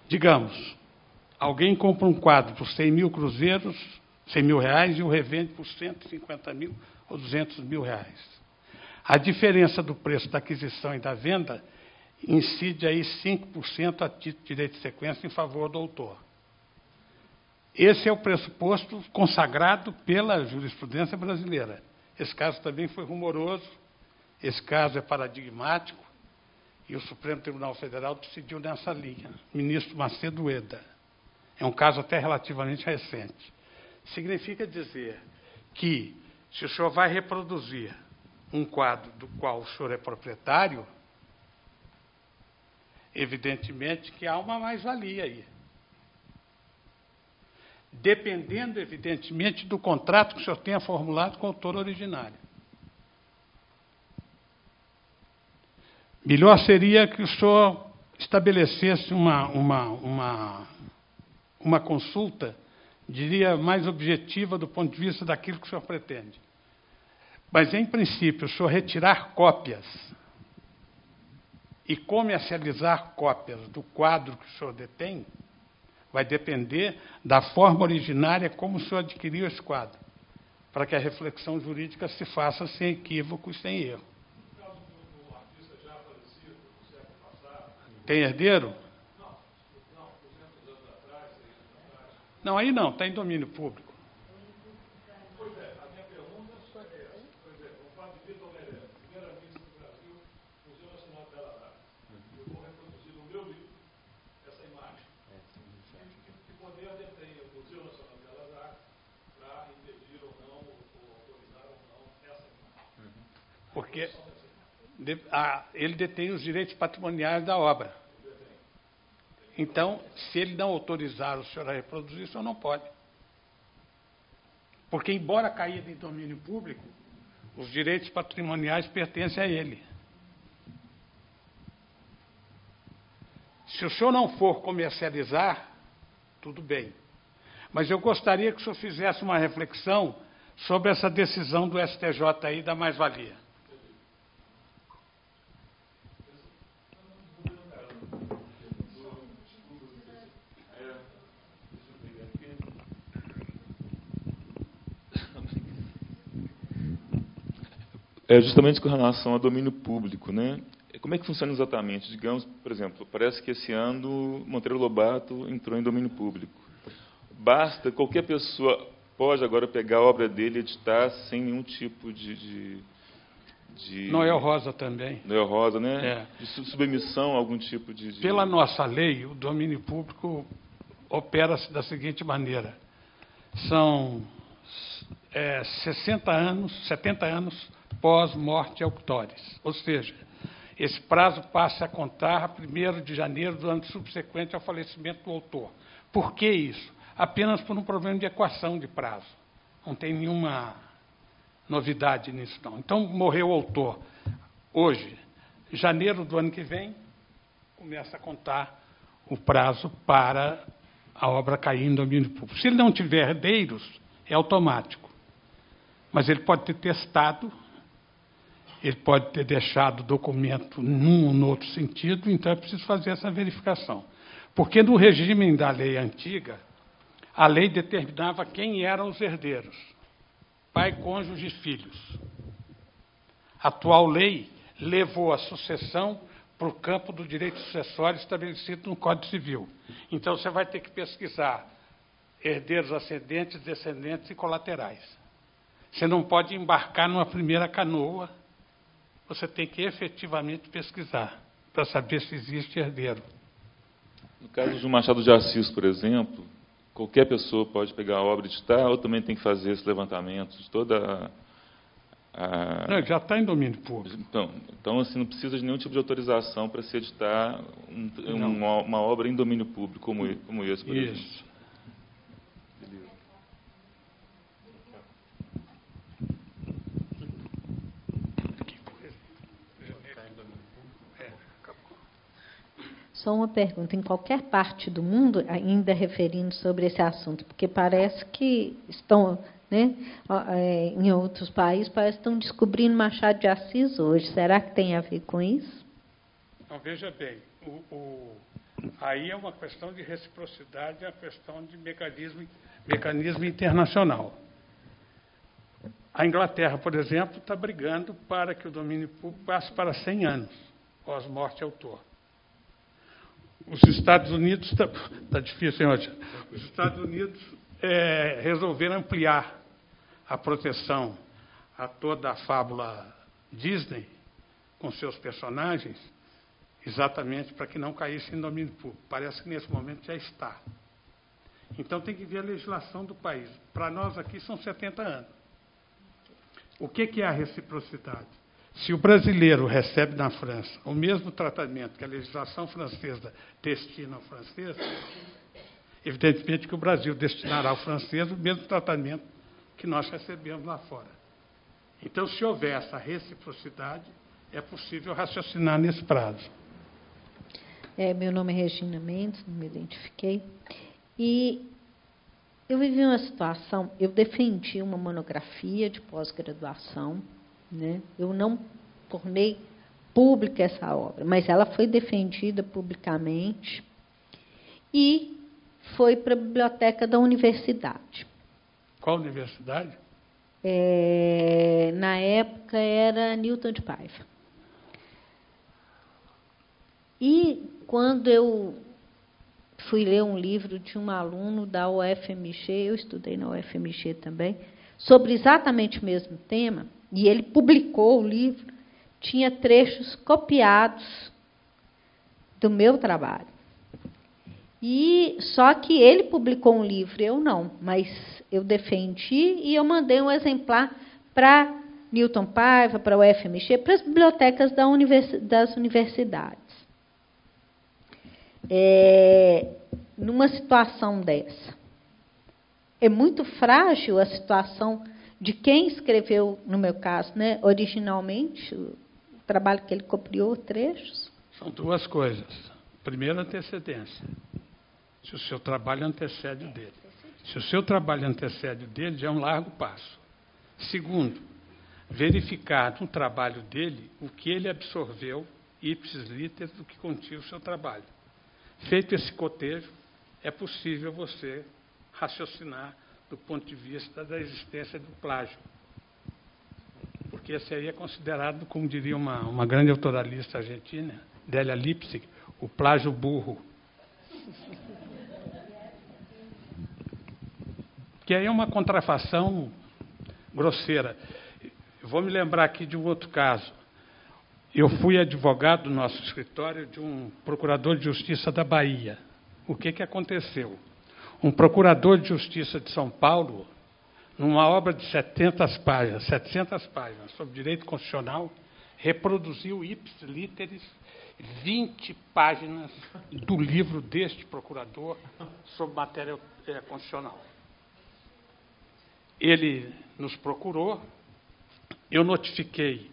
Digamos, alguém compra um quadro por 100 mil cruzeiros, 100 mil reais, e o revende por 150 mil ou 200 mil reais. A diferença do preço da aquisição e da venda incide aí 5% a título de direito de sequência em favor do autor. Esse é o pressuposto consagrado pela jurisprudência brasileira. Esse caso também foi rumoroso, esse caso é paradigmático, e o Supremo Tribunal Federal decidiu nessa linha. Ministro Macedo Ueda. É um caso até relativamente recente. Significa dizer que, se o senhor vai reproduzir um quadro do qual o senhor é proprietário, evidentemente que há uma mais-valia aí. Dependendo, evidentemente, do contrato que o senhor tenha formulado com o autor originário. Melhor seria que o senhor estabelecesse uma consulta, diria, mais objetiva do ponto de vista daquilo que o senhor pretende. Mas, em princípio, o senhor retirar cópias e comercializar cópias do quadro que o senhor detém, vai depender da forma originária como o senhor adquiriu esse quadro, para que a reflexão jurídica se faça sem equívoco e sem erro. No caso do artista já falecido, no século passado... Tem herdeiro? Não, 200 anos atrás, 300 anos atrás. Não, aí não, está em domínio público. Pois é, a minha pergunta é essa. Por exemplo, o fato de Vitor Meirelles, primeira-ministra do Brasil, Museu Nacional de Belas Artes. Eu vou reproduzir no meu livro essa imagem. Que poder detém o Museu Nacional de Belas Artes para impedir ou não, ou autorizar ou não, essa imagem? Porque ele detém os direitos patrimoniais da obra. Então, se ele não autorizar o senhor a reproduzir, o senhor não pode. Porque, embora caído em domínio público, os direitos patrimoniais pertencem a ele. Se o senhor não for comercializar, tudo bem. Mas eu gostaria que o senhor fizesse uma reflexão sobre essa decisão do STJ aí da mais-valia. Justamente com relação ao domínio público, né? Como é que funciona exatamente? Digamos, por exemplo, parece que esse ano Monteiro Lobato entrou em domínio público. Basta, qualquer pessoa pode agora pegar a obra dele e editar sem nenhum tipo de Noel Rosa também. Noel Rosa, né? É. De submissão a algum tipo de... Pela nossa lei, o domínio público opera-se da seguinte maneira. São 70 anos pós-morte auctores. Ou seja, esse prazo passe a contar a 1º de janeiro do ano subsequente ao falecimento do autor. Por que isso? Apenas por um problema de equação de prazo. Não tem nenhuma novidade nisso, não. Então, morreu o autor hoje, janeiro do ano que vem, começa a contar o prazo para a obra cair em domínio público. Se ele não tiver herdeiros, é automático. Mas ele pode ter testado, ele pode ter deixado o documento num ou no outro sentido, então é preciso fazer essa verificação. Porque no regime da lei antiga, a lei determinava quem eram os herdeiros: pai, cônjuge e filhos. A atual lei levou a sucessão para o campo do direito sucessório estabelecido no Código Civil. Então, você vai ter que pesquisar herdeiros ascendentes, descendentes e colaterais. Você não pode embarcar numa primeira canoa, você tem que efetivamente pesquisar para saber se existe herdeiro. No caso de Machado de Assis, por exemplo, qualquer pessoa pode pegar a obra e editar, ou também tem que fazer esse levantamento de toda Não, já está em domínio público. Então, assim, não precisa de nenhum tipo de autorização para se editar uma obra em domínio público, como esse, por exemplo. Isso. Só uma pergunta, em qualquer parte do mundo, ainda referindo sobre esse assunto, porque parece que estão, né, em outros países, parece que estão descobrindo Machado de Assis hoje. Será que tem a ver com isso? Então, veja bem, aí é uma questão de reciprocidade, é uma questão de mecanismo internacional. A Inglaterra, por exemplo, está brigando para que o domínio público passe para 100 anos, pós-morte autor. Os Estados Unidos, está difícil, hein, hoje? Os Estados Unidos resolveram ampliar a proteção a toda a fábula Disney, com seus personagens, exatamente para que não caísse em domínio público. Parece que nesse momento já está. Então tem que ver a legislação do país. Para nós aqui são 70 anos. O que é a reciprocidade? Se o brasileiro recebe na França o mesmo tratamento que a legislação francesa destina ao francês, evidentemente que o Brasil destinará ao francês o mesmo tratamento que nós recebemos lá fora. Então, se houver essa reciprocidade, é possível raciocinar nesse prazo. Meu nome é Regina Mendes, não me identifiquei. E eu vivi uma situação, eu defendi uma monografia de pós-graduação, né? Eu não tornei pública essa obra, mas ela foi defendida publicamente e foi para a biblioteca da universidade. Qual universidade? Na época era Newton de Paiva. E quando eu fui ler um livro de um aluno da UFMG, eu estudei na UFMG também, sobre exatamente o mesmo tema, e ele publicou o livro, tinha trechos copiados do meu trabalho. E só que ele publicou um livro, eu não, mas eu defendi e eu mandei um exemplar para Newton Paiva, para o UFMG, para as bibliotecas das universidades. Numa situação dessa, é muito frágil a situação de quem escreveu, no meu caso, né, originalmente, o trabalho que ele copiou, trechos? São duas coisas. Primeiro, antecedência. Se o seu trabalho antecede o dele. Se o seu trabalho antecede o dele, já é um largo passo. Segundo, verificar no trabalho dele o que ele absorveu, ipsis literis, do que continha o seu trabalho. Feito esse cotejo, é possível você raciocinar do ponto de vista da existência do plágio. Porque esse aí é considerado, como diria uma grande autoralista argentina, Délia Lipsig, o plágio burro. Que aí é uma contrafação grosseira. Eu vou me lembrar aqui de um outro caso. Eu fui advogado do nosso escritório de um procurador de justiça da Bahia. O que aconteceu? Um procurador de justiça de São Paulo, numa obra de 700 páginas sobre direito constitucional, reproduziu ipsis literis 20 páginas do livro deste procurador sobre matéria constitucional. Ele nos procurou, eu notifiquei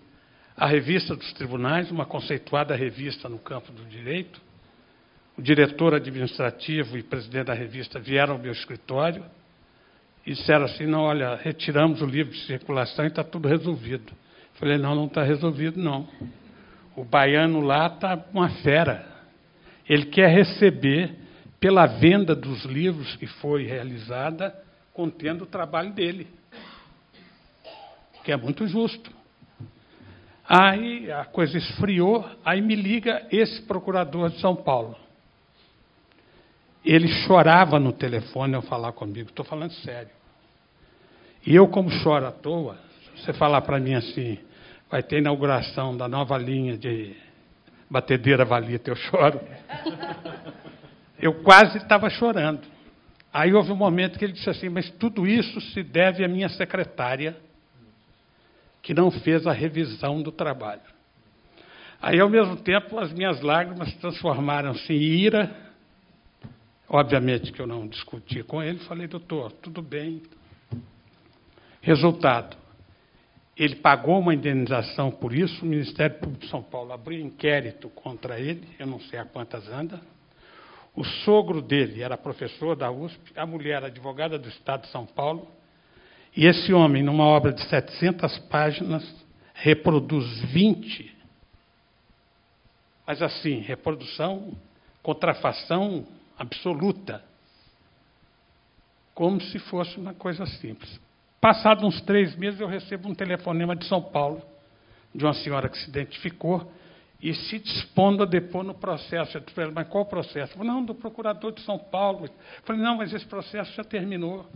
a Revista dos Tribunais, uma conceituada revista no campo do direito. O diretor administrativo e presidente da revista vieram ao meu escritório e disseram assim, não, olha, retiramos o livro de circulação e está tudo resolvido. Falei, não está resolvido, não. O baiano lá está uma fera. Ele quer receber pela venda dos livros que foi realizada, contendo o trabalho dele, que é muito justo. Aí a coisa esfriou, aí me liga esse procurador de São Paulo. Ele chorava no telefone ao falar comigo, estou falando sério. E eu, como choro à toa, se você falar para mim assim, vai ter inauguração da nova linha de batedeira valita, eu choro. Eu quase estava chorando. Aí houve um momento que ele disse assim, mas tudo isso se deve à minha secretária, que não fez a revisão do trabalho. Aí, ao mesmo tempo, as minhas lágrimas transformaram-se em ira. Obviamente que eu não discuti com ele, falei, doutor, tudo bem. Resultado, ele pagou uma indenização por isso, o Ministério Público de São Paulo abriu inquérito contra ele, eu não sei a quantas anda. O sogro dele era professor da USP, a mulher advogada do Estado de São Paulo, e esse homem, numa obra de 700 páginas, reproduz 20. Mas assim, reprodução, contrafação absoluta, como se fosse uma coisa simples. Passados uns 3 meses, eu recebo um telefonema de São Paulo, de uma senhora que se identificou, e se dispondo a depor no processo. Eu falei, mas qual processo? Eu falei, não, do procurador de São Paulo. Eu falei, não, mas esse processo já terminou,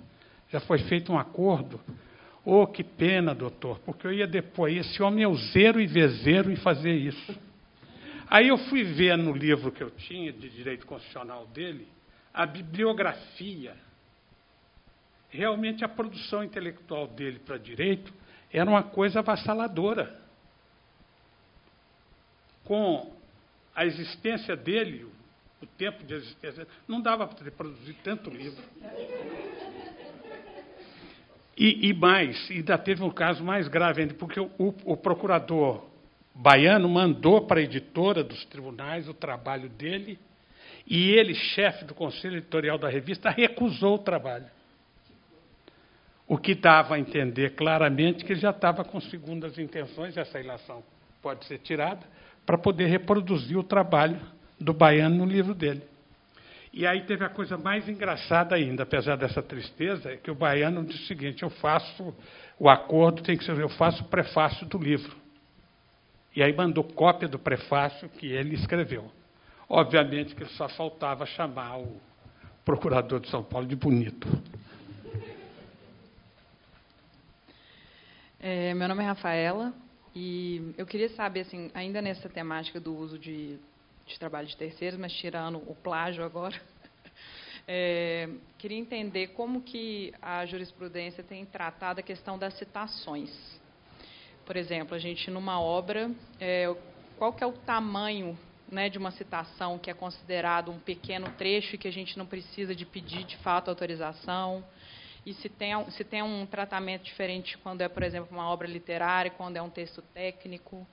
já foi feito um acordo. Oh, que pena, doutor, porque eu ia depor. Esse homem é useiro e vezeiro em fazer isso. Aí eu fui ver no livro que eu tinha, de direito constitucional dele, a bibliografia. Realmente a produção intelectual dele para direito era uma coisa avassaladora. Com a existência dele, o tempo de existência, não dava para produzir tanto livro. E mais, ainda teve um caso mais grave ainda, porque o procurador baiano mandou para a editora dos tribunais o trabalho dele, e ele, chefe do conselho editorial da revista, recusou o trabalho. O que dava a entender claramente que ele já estava com segundas intenções, essa ilação pode ser tirada, para poder reproduzir o trabalho do baiano no livro dele. E aí teve a coisa mais engraçada ainda, apesar dessa tristeza, é que o baiano disse o seguinte, eu faço o acordo, tem que ser, eu faço o prefácio do livro. E aí mandou cópia do prefácio que ele escreveu. Obviamente que só faltava chamar o procurador de São Paulo de bonito. Meu nome é Rafaela, e eu queria saber, assim, ainda nessa temática do uso de trabalho de terceiros, mas tirando o plágio agora, queria entender como que a jurisprudência tem tratado a questão das citações. Por exemplo, a gente, numa obra, qual que é o tamanho, né, de uma citação que é considerado um pequeno trecho e que a gente não precisa de pedir, de fato, autorização? E se tem um tratamento diferente quando é, por exemplo, uma obra literária, quando é um texto técnico?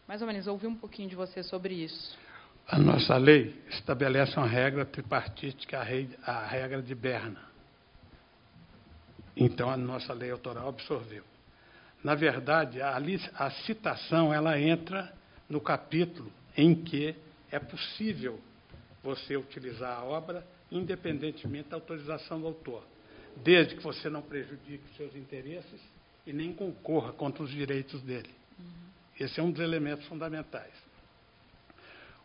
Mais ou menos, ouvi um pouquinho de você sobre isso. A nossa lei estabelece uma regra tripartite, que é a regra de Berna. Então, a nossa lei autoral absorveu. Na verdade, a citação ela entra no capítulo em que é possível você utilizar a obra independentemente da autorização do autor, desde que você não prejudique os seus interesses e nem concorra contra os direitos dele. Esse é um dos elementos fundamentais.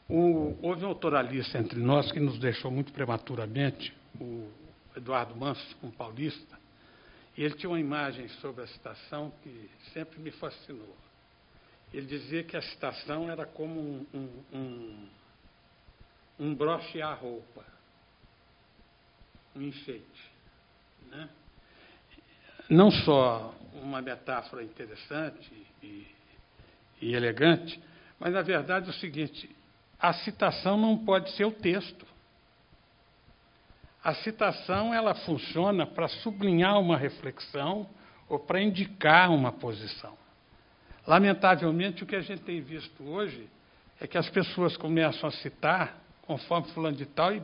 Houve um autoralista entre nós que nos deixou muito prematuramente, o Eduardo Manso, um paulista, e ele tinha uma imagem sobre a citação que sempre me fascinou. Ele dizia que a citação era como um broche à roupa, um enfeite. Né? Não só uma metáfora interessante e elegante, mas, na verdade, é o seguinte, a citação não pode ser o texto. A citação, ela funciona para sublinhar uma reflexão ou para indicar uma posição. Lamentavelmente, o que a gente tem visto hoje é que as pessoas começam a citar conforme fulano de tal e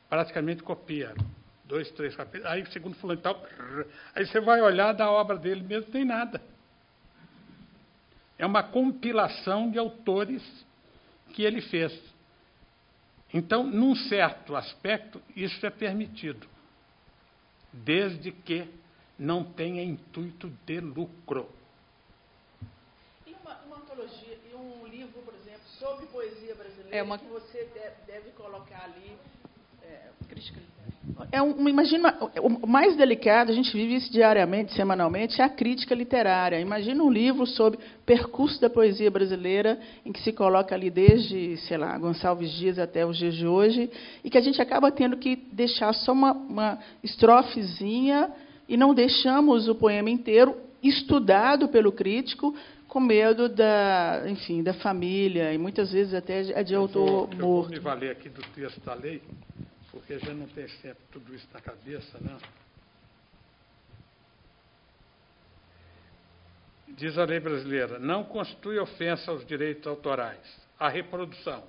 praticamente copiam. 2, 3 capítulos. Aí, segundo fulano de tal, aí você vai olhar da obra dele mesmo, não tem nada. É uma compilação de autores que ele fez. Então, num certo aspecto, isso é permitido, desde que não tenha intuito de lucro. E uma antologia, e um livro, por exemplo, sobre poesia brasileira, que você deve colocar ali... crítica literária. Imagina, o mais delicado, a gente vive isso diariamente, semanalmente, é a crítica literária. Imagina um livro sobre percurso da poesia brasileira, em que se coloca ali desde, sei lá, Gonçalves Dias até os dias de hoje, e que a gente acaba tendo que deixar só uma estrofezinha e não deixamos o poema inteiro estudado pelo crítico, com medo da família, e muitas vezes até de autor morto. Eu vou me valer aqui do texto da lei, porque a gente não tem sempre tudo isso na cabeça, né? Diz a lei brasileira, não constitui ofensa aos direitos autorais a reprodução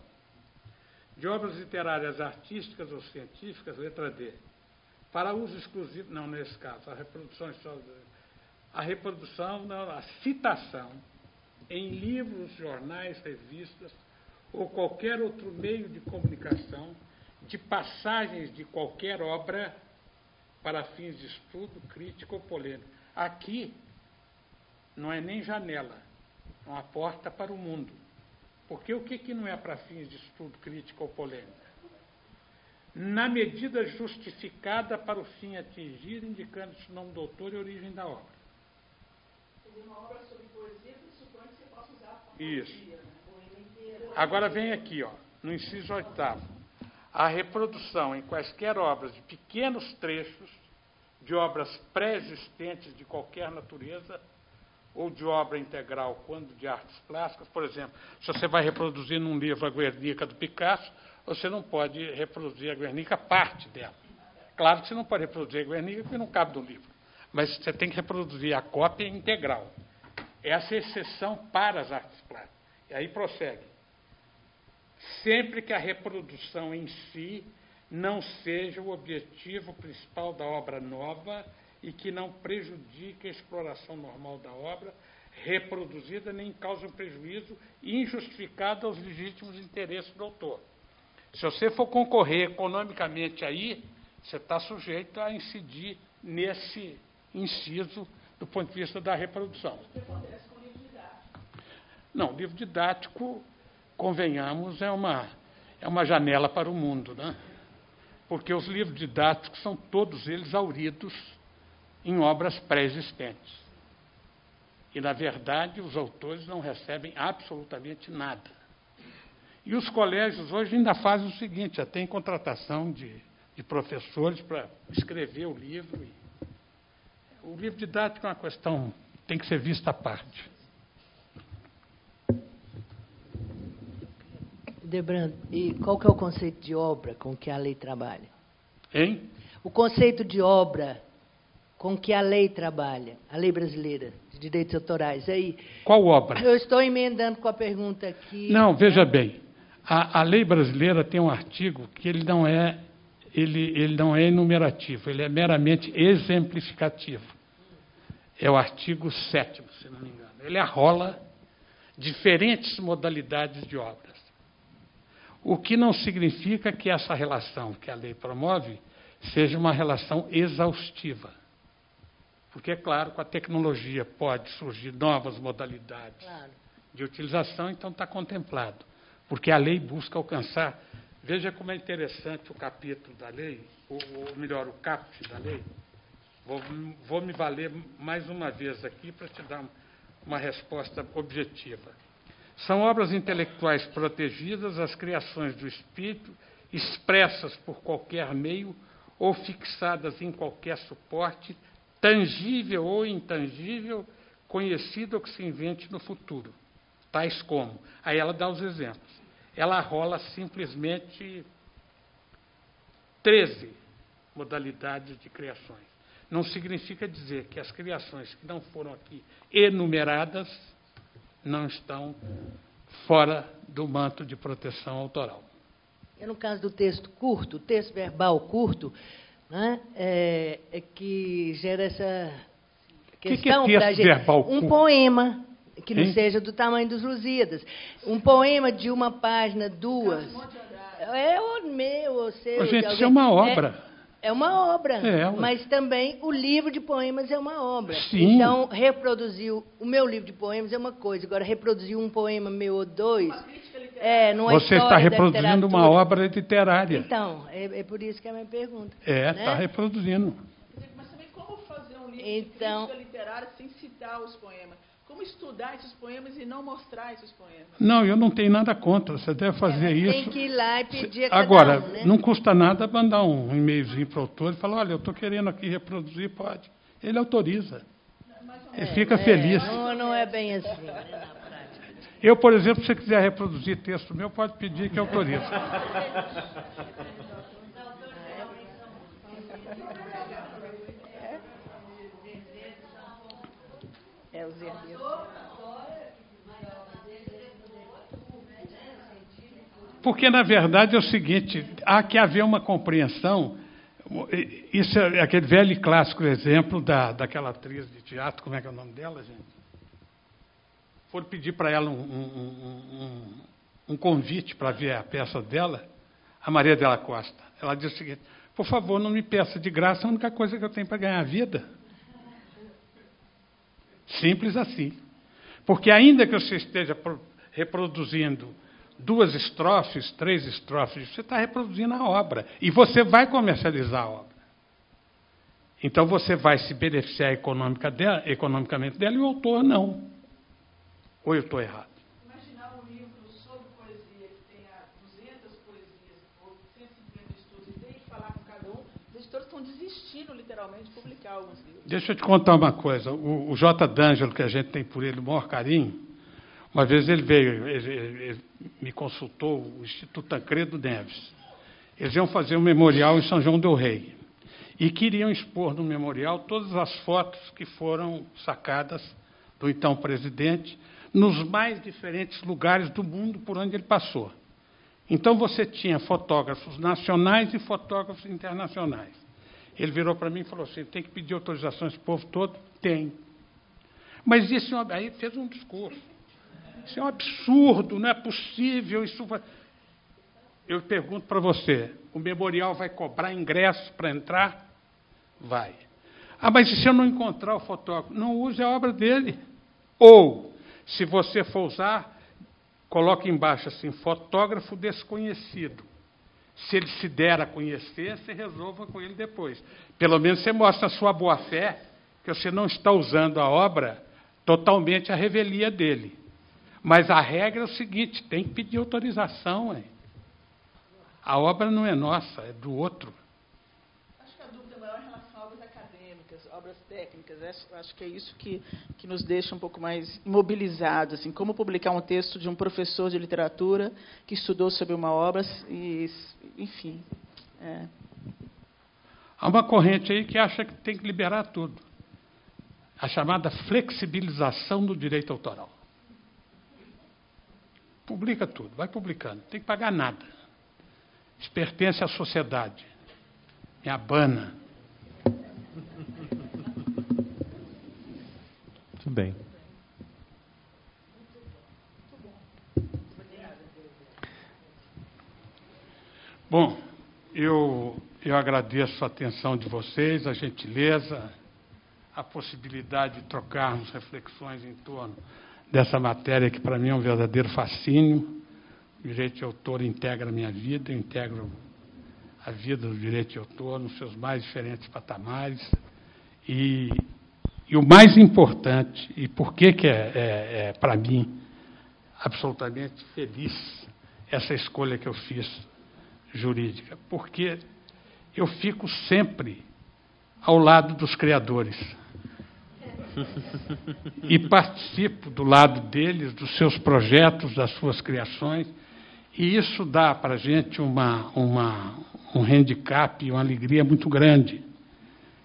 de obras literárias, artísticas ou científicas, letra D, para uso exclusivo, não nesse caso, a reprodução, não, a citação em livros, jornais, revistas ou qualquer outro meio de comunicação de passagens de qualquer obra para fins de estudo, crítico ou polêmico. Aqui não é nem janela, é uma porta para o mundo. Porque o que não é para fins de estudo, crítico ou polêmico? Na medida justificada para o fim atingido, indicando-se o nome do autor e a origem da obra. Uma obra sobre poesia pressupõe que você possa usar a isso. Agora vem aqui, no inciso 8º. A reprodução em quaisquer obras de pequenos trechos de obras pré-existentes de qualquer natureza ou de obra integral, quando de artes plásticas. Por exemplo, se você vai reproduzir num livro a Guernica do Picasso, você não pode reproduzir a Guernica parte dela. Claro que você não pode reproduzir a Guernica porque não cabe no livro, mas você tem que reproduzir a cópia integral. Essa é a exceção para as artes plásticas. E aí prossegue. Sempre que a reprodução em si não seja o objetivo principal da obra nova e que não prejudique a exploração normal da obra reproduzida, nem cause um prejuízo injustificado aos legítimos interesses do autor. Se você for concorrer economicamente aí, você está sujeito a incidir nesse inciso do ponto de vista da reprodução. O que acontece com o livro didático? Não, o livro didático, convenhamos, é uma janela para o mundo, né? Porque os livros didáticos são todos eles hauridos em obras pré-existentes. E, na verdade, os autores não recebem absolutamente nada. E os colégios hoje ainda fazem o seguinte, já tem contratação de professores para escrever o livro. O livro didático é uma questão, tem que ser vista à parte. Debrando, e qual que é o conceito de obra com que a lei trabalha? Hein? O conceito de obra com que a lei trabalha, a lei brasileira de direitos autorais. Aí, qual obra? Eu estou emendando com a pergunta aqui. Não, veja bem, a lei brasileira tem um artigo que ele não é enumerativo, ele é meramente exemplificativo. É o artigo 7º, se não me engano. Ele arrola diferentes modalidades de obras. O que não significa que essa relação que a lei promove seja uma relação exaustiva. Porque, é claro, com a tecnologia pode surgir novas modalidades de utilização, então está contemplado. Porque a lei busca alcançar... Veja como é interessante o capítulo da lei, ou melhor, o caput da lei. Vou me valer mais uma vez aqui para te dar uma resposta objetiva. São obras intelectuais protegidas, as criações do espírito, expressas por qualquer meio ou fixadas em qualquer suporte, tangível ou intangível, conhecido ou que se invente no futuro, tais como. Aí ela dá os exemplos. Ela rola simplesmente 13 modalidades de criações. Não significa dizer que as criações que não foram aqui enumeradas não estão fora do manto de proteção autoral. E no caso do texto curto, o texto verbal curto, né, é que gera essa questão que é para texto gente. verbal Um curto? Poema que não Hein? seja do tamanho dos Lusíadas. Um poema de uma página, duas. É o meu, ou seu. Gente, de isso alguém. é uma obra. É uma obra, É, mas também o livro de poemas é uma obra. Sim. Então, reproduzir o meu livro de poemas é uma coisa. Agora, reproduzir um poema meu ou dois, numa Você está história da reproduzindo uma literatura. obra literária. Então, é por isso que é a minha pergunta. Está né? reproduzindo. Mas também como fazer um livro Então- de crítica literária sem citar os poemas? Como estudar esses poemas e não mostrar esses poemas? Não, eu não tenho nada contra. Você deve fazer isso. Tem que ir lá e pedir a cada Agora, um, né? não custa nada mandar um e-mailzinho para o autor e falar, olha, eu estou querendo aqui reproduzir, pode. Ele autoriza. Ele fica feliz. Não é bem assim, né, na prática. Eu, por exemplo, se você quiser reproduzir texto meu, pode pedir que autorize. Os herdeiros. Porque, na verdade, é o seguinte, há que haver uma compreensão. Isso é aquele velho e clássico exemplo daquela atriz de teatro, como é que é o nome dela, gente? Foram pedir para ela um convite para ver a peça dela, a Maria Della Costa. Ela disse o seguinte, por favor, não me peça de graça, a única coisa que eu tenho para ganhar a vida. Simples assim. Porque ainda que você esteja reproduzindo 2 estrofes, 3 estrofes, você está reproduzindo a obra. E você vai comercializar a obra. Então você vai se beneficiar economicamente dela e o autor não. Ou eu estou errado? Imaginar um livro sobre poesia que tenha 200 poesias ou 150 estudos e tem que falar com cada um, os editores estão desistindo literalmente de publicar alguns livros. Deixa eu te contar uma coisa. O J. D'Angelo, que a gente tem por ele o maior carinho, uma vez ele veio, ele me consultou, o Instituto Tancredo Neves. Eles iam fazer um memorial em São João del Rei. E queriam expor no memorial todas as fotos que foram sacadas do então presidente nos mais diferentes lugares do mundo por onde ele passou. Então você tinha fotógrafos nacionais e fotógrafos internacionais. Ele virou para mim e falou assim, tem que pedir autorização a esse povo todo? Tem. Mas isso aí fez um discurso. Isso é um absurdo, não é possível. Isso vai... Eu pergunto para você, o memorial vai cobrar ingresso para entrar? Vai. Ah, mas e se eu não encontrar o fotógrafo? Não use a obra dele. Ou, se você for usar, coloque embaixo assim, fotógrafo desconhecido. Se ele se der a conhecer, você resolva com ele depois. Pelo menos você mostra a sua boa-fé, que você não está usando a obra totalmente à revelia dele. Mas a regra é o seguinte, tem que pedir autorização. Hein? A obra não é nossa, é do outro. Acho que a dúvida maior é em relação a obras acadêmicas, obras técnicas. Acho que é isso que nos deixa um pouco mais imobilizados. Assim, como publicar um texto de um professor de literatura que estudou sobre uma obra, e, enfim. Há uma corrente aí que acha que tem que liberar tudo. A chamada flexibilização do direito autoral. Publica tudo, vai publicando, não tem que pagar nada. Isso pertence à sociedade. Me abana. Muito bem. Bom, eu agradeço a atenção de vocês, a gentileza, a possibilidade de trocarmos reflexões em torno dessa matéria que, para mim, é um verdadeiro fascínio. O direito de autor integra a minha vida, eu integro a vida do direito de autor nos seus mais diferentes patamares. E o mais importante, e por que é para mim, absolutamente feliz essa escolha que eu fiz jurídica, porque eu fico sempre ao lado dos criadores. e participo do lado deles, dos seus projetos, das suas criações, e isso dá para a gente um handicap e uma alegria muito grande.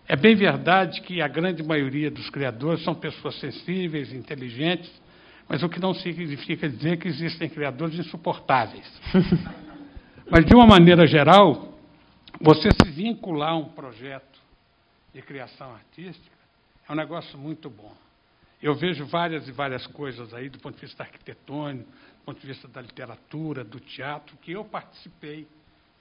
É bem verdade que a grande maioria dos criadores são pessoas sensíveis, inteligentes, mas o que não significa dizer que existem criadores insuportáveis. Mas, de uma maneira geral, você se vincular a um projeto de criação artística é um negócio muito bom. Eu vejo várias e várias coisas aí, do ponto de vista arquitetônico, do ponto de vista da literatura, do teatro, que eu participei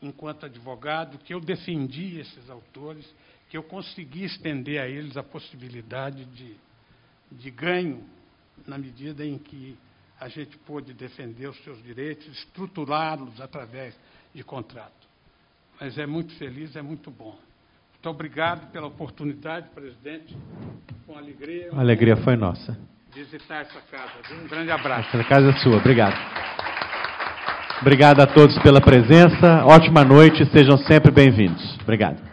enquanto advogado, que eu defendi esses autores, que eu consegui estender a eles a possibilidade de ganho, na medida em que a gente pôde defender os seus direitos, estruturá-los através de contrato. Mas é muito feliz, é muito bom. Muito obrigado pela oportunidade, presidente, com alegria. A alegria foi nossa. Visitar essa casa. Um grande abraço. Essa casa é sua, obrigado. Obrigado a todos pela presença, ótima noite, sejam sempre bem-vindos. Obrigado.